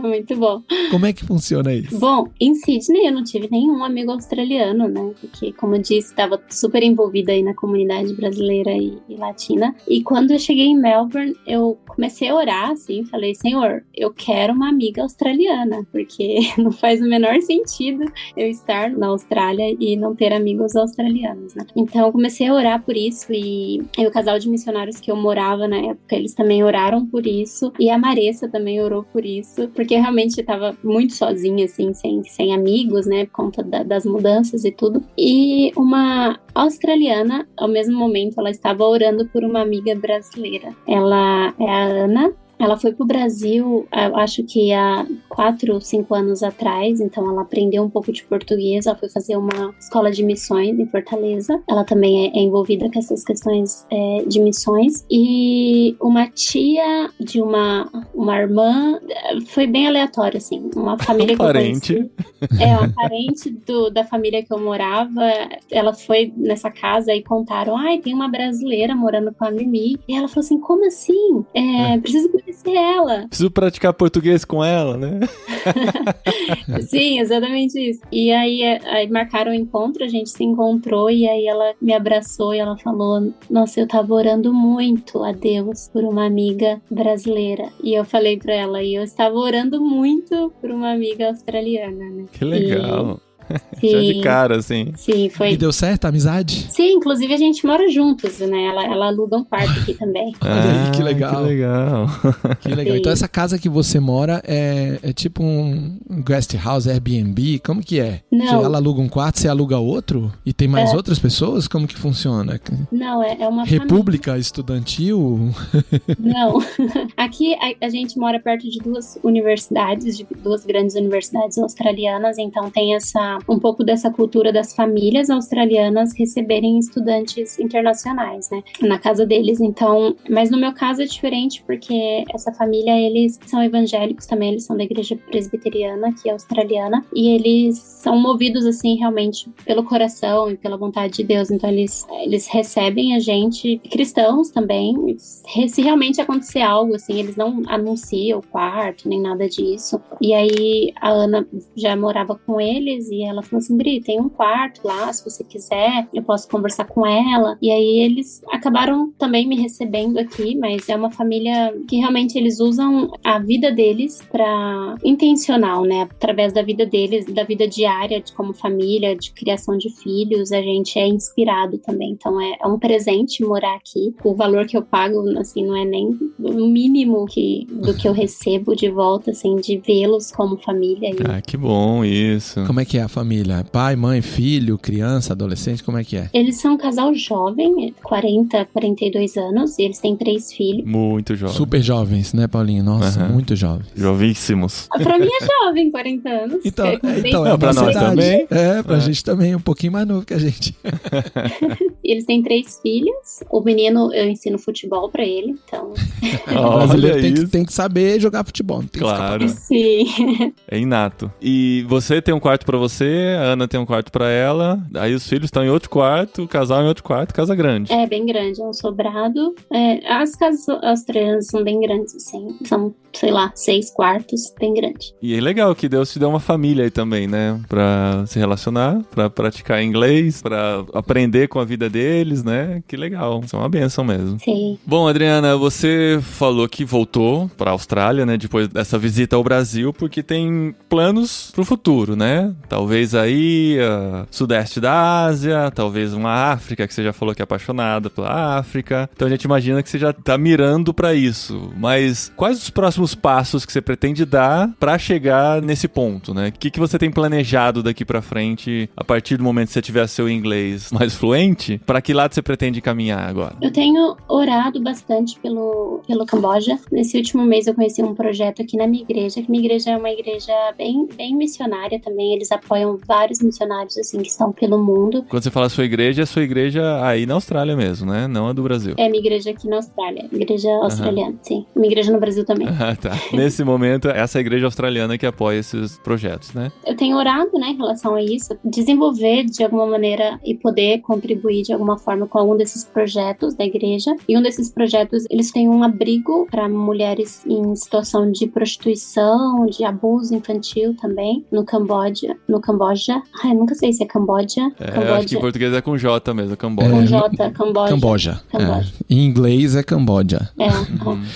Muito bom. Como é que funciona isso? Bom, em Sydney eu não tive nenhum amigo australiano, né? Porque, como eu disse, estava super envolvida aí na comunidade brasileira e latina. E quando eu cheguei em Melbourne, eu comecei a orar, assim, falei, Senhor, eu quero uma amiga australiana, porque não faz o menor sentido eu estar na Austrália e não ter amigos australianos, né? Então eu comecei a orar por isso, e o casal de missionários que eu morava na época, eles também oraram por isso, e a Maressa também orou por isso, porque eu realmente estava muito sozinha, assim, sem amigos, né, por conta das mudanças e tudo. E uma australiana, ao mesmo momento, ela estava orando por uma amiga brasileira. Ela é a Ana. Ela foi pro Brasil, eu acho que há 4 ou 5 anos atrás, então ela aprendeu um pouco de português, ela foi fazer uma escola de missões em Fortaleza. Ela também é envolvida com essas questões de missões. E uma tia de uma irmã, foi bem aleatório, assim, uma família que eu conheci. Uma parente da família que eu morava, ela foi nessa casa e contaram, tem uma brasileira morando com a Mimi. E ela falou assim, como assim? Preciso conhecer ela. Preciso praticar português com ela, né? Sim, exatamente isso. E aí marcaram o encontro, a gente se encontrou, e aí ela me abraçou e ela falou, nossa, eu tava orando muito a Deus por uma amiga brasileira. E eu falei pra ela, eu estava orando muito por uma amiga australiana, né? Que legal. Sim, já de cara, assim. Sim, foi. E deu certo a amizade? Sim, inclusive a gente mora juntos, né? Ela aluga um quarto aqui também. Olha aí, que legal. Que legal. Que legal. Então essa casa que você mora é tipo um guest house, Airbnb? Como que é? Não. Ela aluga um quarto, você aluga outro? E tem mais outras pessoas? Como que funciona? Não, é uma República família. Estudantil? Não. Aqui a gente mora perto de 2 universidades, de 2 grandes universidades australianas, então tem essa um pouco dessa cultura das famílias australianas receberem estudantes internacionais, né, na casa deles. Então, mas no meu caso é diferente porque essa família, eles são evangélicos também, eles são da igreja presbiteriana, que é australiana, e eles são movidos, assim, realmente pelo coração e pela vontade de Deus. Então, eles recebem a gente, cristãos também, se realmente acontecer algo, assim, eles não anunciam o quarto, nem nada disso. E aí, a Ana já morava com eles e ela falou assim, Bri, tem um quarto lá, se você quiser, eu posso conversar com ela. E aí, eles acabaram também me recebendo aqui, mas é uma família que realmente eles usam a vida deles para intencional, né? Através da vida deles, da vida diária, de como família, de criação de filhos, a gente é inspirado também. Então, é um presente morar aqui. O valor que eu pago, assim, não é nem o mínimo do que eu recebo de volta, assim, de vê-los como família. Que bom isso. Como é que é a família? Pai, mãe, filho, criança, adolescente, como é que é? Eles são um casal jovem, 40, 42 anos, e eles têm 3 filhos. Muito jovens. Super jovens, né, Paulinho? Nossa, muito jovens. Jovíssimos. Pra mim é jovem, 40 anos. Então é pra nós também. Pra gente também, um pouquinho mais novo que a gente. Eles têm 3 filhos. O menino, eu ensino futebol pra ele, então... O brasileiro tem que saber jogar futebol. Não tem claro. Sim. É inato. E você tem um quarto pra você, a Ana tem um quarto pra ela, aí os filhos estão em outro quarto, o casal em outro quarto, casa grande. É, bem grande, é um sobrado. As casas australianas são bem grandes, assim. São, sei lá, 6 quartos, bem grande. E é legal que Deus te deu uma família aí também, né? Pra se relacionar, pra praticar inglês, pra aprender com a vida deles, né? Que legal. Isso é uma bênção mesmo. Sim. Bom, Adriana, você falou que voltou pra Austrália, né? Depois dessa visita ao Brasil, porque tem planos pro futuro, né? Talvez aí, sudeste da Ásia, talvez uma África, que você já falou que é apaixonada pela África. Então a gente imagina que você já tá mirando pra isso. Mas quais os próximos passos que você pretende dar pra chegar nesse ponto, né? O que você tem planejado daqui pra frente, a partir do momento que você tiver seu inglês mais fluente? Pra que lado você pretende caminhar agora? Eu tenho orado bastante pelo Camboja. Nesse último mês eu conheci um projeto aqui na minha igreja, que minha igreja é uma igreja bem, bem missionária também. Eles apoiam vários missionários, assim, que estão pelo mundo. Quando você fala sua igreja, é sua igreja aí na Austrália mesmo, né? Não a do Brasil. É minha igreja aqui na Austrália. Igreja australiana, sim. Minha igreja no Brasil também. Tá. Nesse momento, essa igreja australiana que apoia esses projetos, né? Eu tenho orado, né, em relação a isso. Desenvolver de alguma maneira e poder contribuir de alguma forma com algum desses projetos da igreja. E um desses projetos, eles têm um abrigo para mulheres em situação de prostituição, de abuso infantil também, no Camboja. Ai, nunca sei se é Camboja. Eu acho que em português é com J mesmo, Camboja. Com J, Camboja. Camboja. Em inglês é Camboja.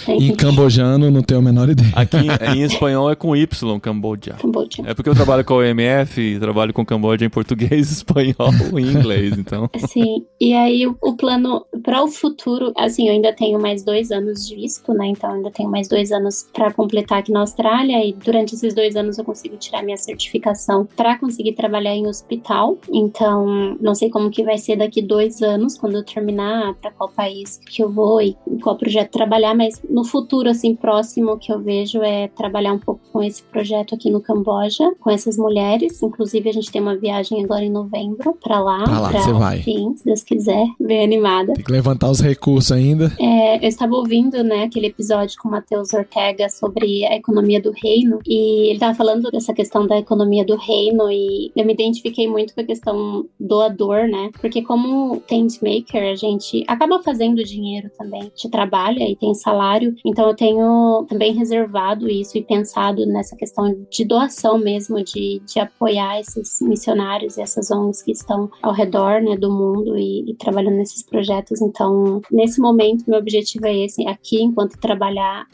Em Entendi. cambojano não tenho a menor ideia. Aqui em espanhol é com Y, Camboja. Camboja. É porque eu trabalho com a OMF e trabalho com Camboja em português, espanhol e inglês, então. Sim, e aí o plano para o futuro, assim, eu ainda tenho mais 2 anos de visto, né? Então ainda tenho mais 2 anos para completar aqui na Austrália e durante esses 2 anos eu consigo tirar minha certificação para conseguir trabalhar em hospital. Então, não sei como que vai ser daqui 2 anos, quando eu terminar, para qual país que eu vou e em qual projeto trabalhar, mas no futuro, assim, próximo que eu vejo é trabalhar um pouco com esse projeto aqui no Camboja, com essas mulheres. Inclusive, a gente tem uma viagem agora em novembro para lá. Pra lá, você vai. Sim, se Deus quiser, bem animada. Tem que levantar os recursos ainda. Eu estava ouvindo, né, aquele episódio com o Matheus Ortega sobre a economia do reino, e ele estava falando dessa questão da economia do reino, e eu me identifiquei muito com a questão doador, né, porque como tentmaker, a gente acaba fazendo dinheiro também, a gente trabalha e tem salário, então eu tenho também reservado isso e pensado nessa questão de doação mesmo, de apoiar esses missionários e essas ONGs que estão ao redor, né, do mundo e trabalhando nesses projetos. Então, nesse momento, meu objetivo é esse, aqui, enquanto trabalhar,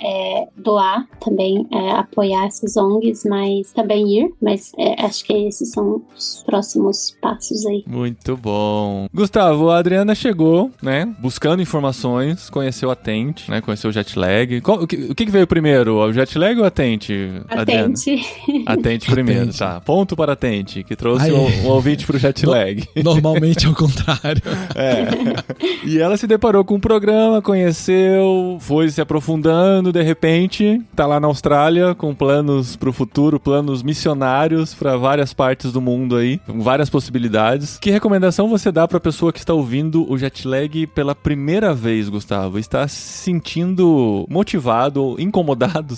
doar também, apoiar essas ONGs, mas também ir, mas acho que esses são os próximos passos aí. Muito bom. Gustavo, a Adriana chegou, né, buscando informações, conheceu a Tente, né, conheceu o Jetlag. O que veio primeiro, o Jetlag ou a Tente, Adriana? A Tente primeiro, Tente. Tá. Ponto para a Tente, que trouxe um ouvinte pro Jetlag. Normalmente é o contrário. E ela se deparou com um programa, conheceu, foi se aprofundando, de repente, tá lá na Austrália com planos pro futuro, planos missionários para várias várias partes do mundo aí, com várias possibilidades. Que recomendação você dá pra pessoa que está ouvindo o jet lag pela primeira vez, Gustavo? Está se sentindo motivado ou incomodado,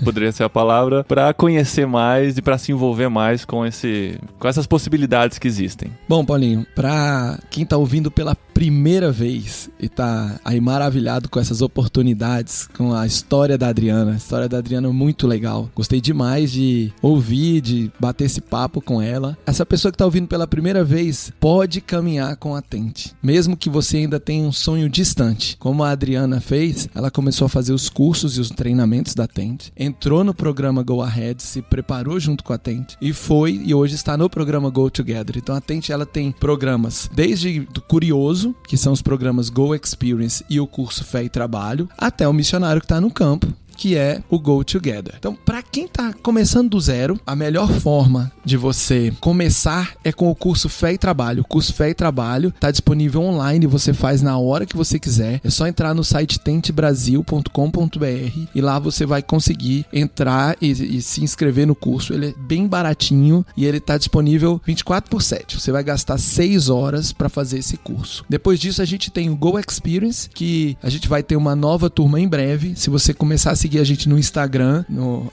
poderia ser a palavra, pra conhecer mais e pra se envolver mais com essas possibilidades que existem? Bom, Paulinho, pra quem tá ouvindo pela primeira vez e tá aí maravilhado com essas oportunidades, com a história da Adriana. A história da Adriana é muito legal. Gostei demais de ouvir, de bater esse papo com ela. Essa pessoa que tá ouvindo pela primeira vez pode caminhar com a Tente, mesmo que você ainda tenha um sonho distante. Como a Adriana fez, ela começou a fazer os cursos e os treinamentos da Tente, entrou no programa Go Ahead, se preparou junto com a Tente e hoje está no programa Go Together. Então a Tente, ela tem programas desde do Curioso, que são os programas Go Experience e o curso Fé e Trabalho, até o missionário que está no campo, que é o Go Together. Então, para quem tá começando do zero, a melhor forma de você começar é com o curso Fé e Trabalho. O curso Fé e Trabalho tá disponível online, você faz na hora que você quiser. É só entrar no site tentebrasil.com.br e lá você vai conseguir entrar e se inscrever no curso. Ele é bem baratinho e ele tá disponível 24/7. Você vai gastar 6 horas para fazer esse curso. Depois disso, a gente tem o Go Experience, que a gente vai ter uma nova turma em breve. Se você começar a seguir a gente no Instagram, no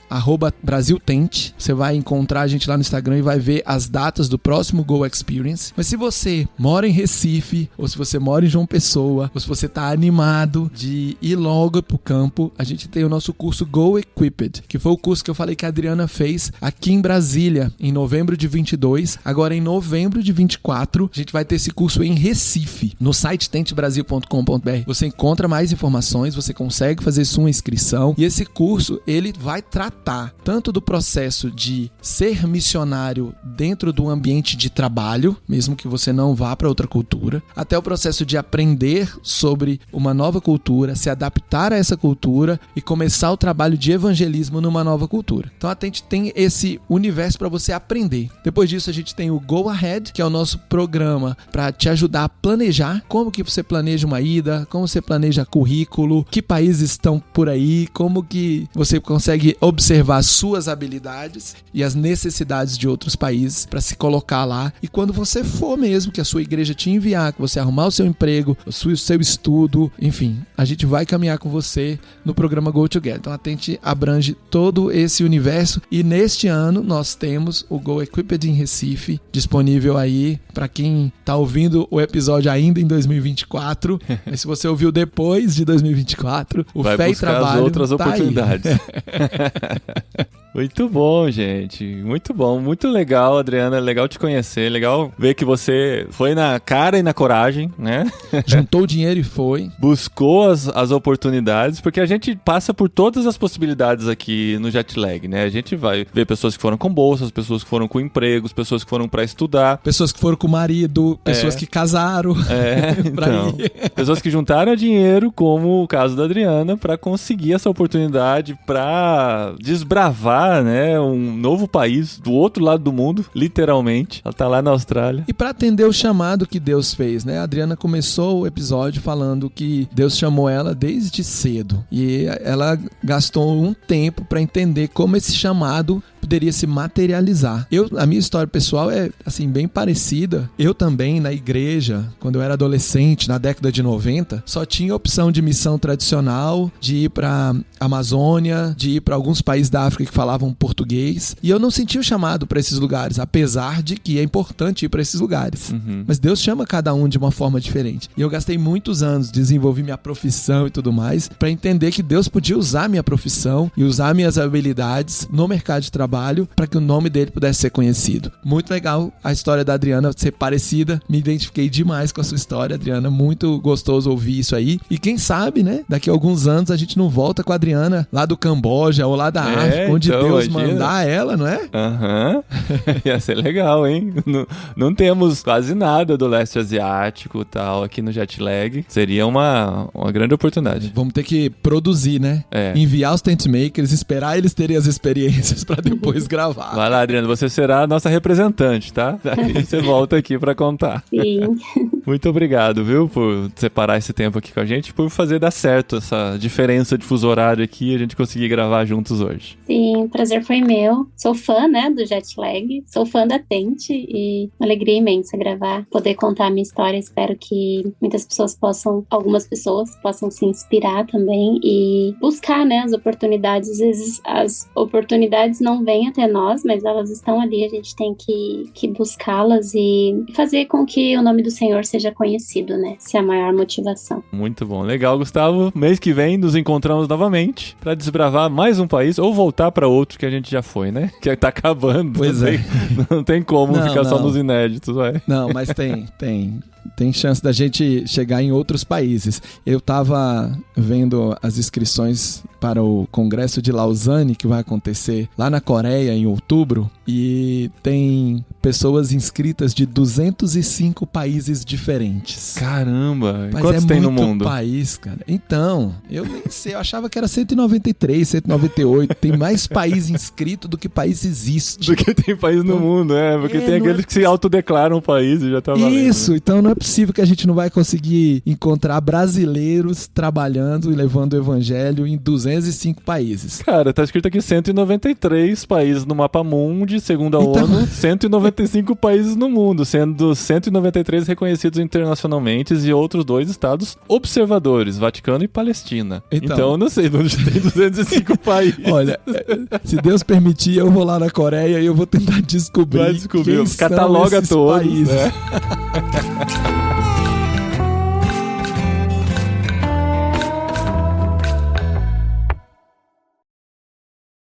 @BrasilTente. Você vai encontrar a gente lá no Instagram e vai ver as datas do próximo Go Experience. Mas se você mora em Recife, ou se você mora em João Pessoa, ou se você tá animado de ir logo pro campo, a gente tem o nosso curso Go Equipped, que foi o curso que eu falei que a Adriana fez aqui em Brasília, em novembro de 22. Agora, em novembro de 24, a gente vai ter esse curso em Recife, no site tentebrasil.com.br. Você encontra mais informações, você consegue fazer sua inscrição. E esse curso, ele vai tratar tanto do processo de ser missionário dentro do ambiente de trabalho, mesmo que você não vá para outra cultura, até o processo de aprender sobre uma nova cultura, se adaptar a essa cultura e começar o trabalho de evangelismo numa nova cultura. Então a gente tem esse universo para você aprender. Depois disso, a gente tem o Go Ahead, que é o nosso programa para te ajudar a planejar como que você planeja uma ida, como você planeja currículo, que países estão por aí, como que você consegue observar suas habilidades e as necessidades de outros países para se colocar lá. E quando você for mesmo, que a sua igreja te enviar, que você arrumar o seu emprego, o seu estudo, enfim, a gente vai caminhar com você no programa Go Together. Então a Tente abrange todo esse universo e neste ano nós temos o Go Equipped em Recife disponível aí para quem tá ouvindo o episódio ainda em 2024. Mas se você ouviu depois de 2024, o vai Fé e Trabalho outras oportunidades. Muito bom, gente. Muito bom. Muito legal, Adriana. Legal te conhecer. Legal ver que você foi na cara e na coragem, né? Juntou o dinheiro e foi. Buscou as oportunidades, porque a gente passa por todas as possibilidades aqui no Jetlag, né? A gente vai ver pessoas que foram com bolsas, pessoas que foram com empregos, pessoas que foram pra estudar. Pessoas que foram com marido, pessoas que casaram. Então. Pessoas que juntaram dinheiro, como o caso da Adriana, pra conseguir essa oportunidade, pra desbravar, né, um novo país do outro lado do mundo, literalmente. Ela tá lá na Austrália. E para atender o chamado que Deus fez, né? A Adriana começou o episódio falando que Deus chamou ela desde cedo. E ela gastou um tempo para entender como esse chamado poderia se materializar. A minha história pessoal é, assim, bem parecida. Eu também, na igreja, quando eu era adolescente, na década de 90, só tinha opção de missão tradicional, de ir pra Amazônia, de ir para alguns países da África que falavam português. E eu não sentia o chamado para esses lugares, apesar de que é importante ir para esses lugares. Uhum. Mas Deus chama cada um de uma forma diferente. E eu gastei muitos anos, desenvolvi minha profissão e tudo mais, para entender que Deus podia usar minha profissão e usar minhas habilidades no mercado de trabalho para que o nome dele pudesse ser conhecido. Muito legal a história da Adriana ser parecida. Me identifiquei demais com a sua história, Adriana. Muito gostoso ouvir isso aí. E quem sabe, né? Daqui a alguns anos a gente não volta com a Adriana lá do Camboja ou lá da África, onde então, Deus mandar ela, não é? Aham. Ia ser legal, hein? Não temos quase nada do leste asiático e tal aqui no Jetlag. Seria uma grande oportunidade. Vamos ter que produzir, né? Enviar os tent makers, esperar eles terem as experiências para depois gravar. Vai lá, Adriana, você será a nossa representante, tá? Aí você volta aqui pra contar. Sim. Muito obrigado, viu, por separar esse tempo aqui com a gente, por fazer dar certo essa diferença de fuso horário aqui e a gente conseguir gravar juntos hoje. Sim, o prazer foi meu. Sou fã, né, do Jetlag, sou fã da Tente e uma alegria imensa gravar, poder contar a minha história. Espero que algumas pessoas possam se inspirar também e buscar, né, as oportunidades. Às vezes as oportunidades não vêm até nós, mas elas estão ali, a gente tem que buscá-las e fazer com que o nome do Senhor seja conhecido, né? Essa é a maior motivação. Muito bom. Legal, Gustavo. Mês que vem nos encontramos novamente para desbravar mais um país ou voltar para outro que a gente já foi, né? Que tá acabando. Pois não tem como ficar só nos inéditos, vai. Não, mas tem chance da gente chegar em outros países. Eu tava vendo as inscrições para o Congresso de Lausanne, que vai acontecer lá na Coreia em outubro, e tem pessoas inscritas de 205 países diferentes. Caramba! Mas quantos tem no mundo? É muito país, cara. Então, eu nem sei, eu achava que era 193, 198. Tem mais país inscrito do que país existe. Do que tem país no mundo, porque tem aqueles que se autodeclaram país e já tá valendo. Isso, né? Então não é possível que a gente não vai conseguir encontrar brasileiros trabalhando e levando o evangelho em 205 países. Cara, tá escrito aqui 193 países no mapa mundi, segundo a ONU, 195 países no mundo, sendo 193 reconhecidos internacionalmente e outros 2 estados observadores, Vaticano e Palestina. Então eu não sei onde tem 205 países. Olha, se Deus permitir, eu vou lá na Coreia e eu vou tentar descobrir. Cataloga todos. Países.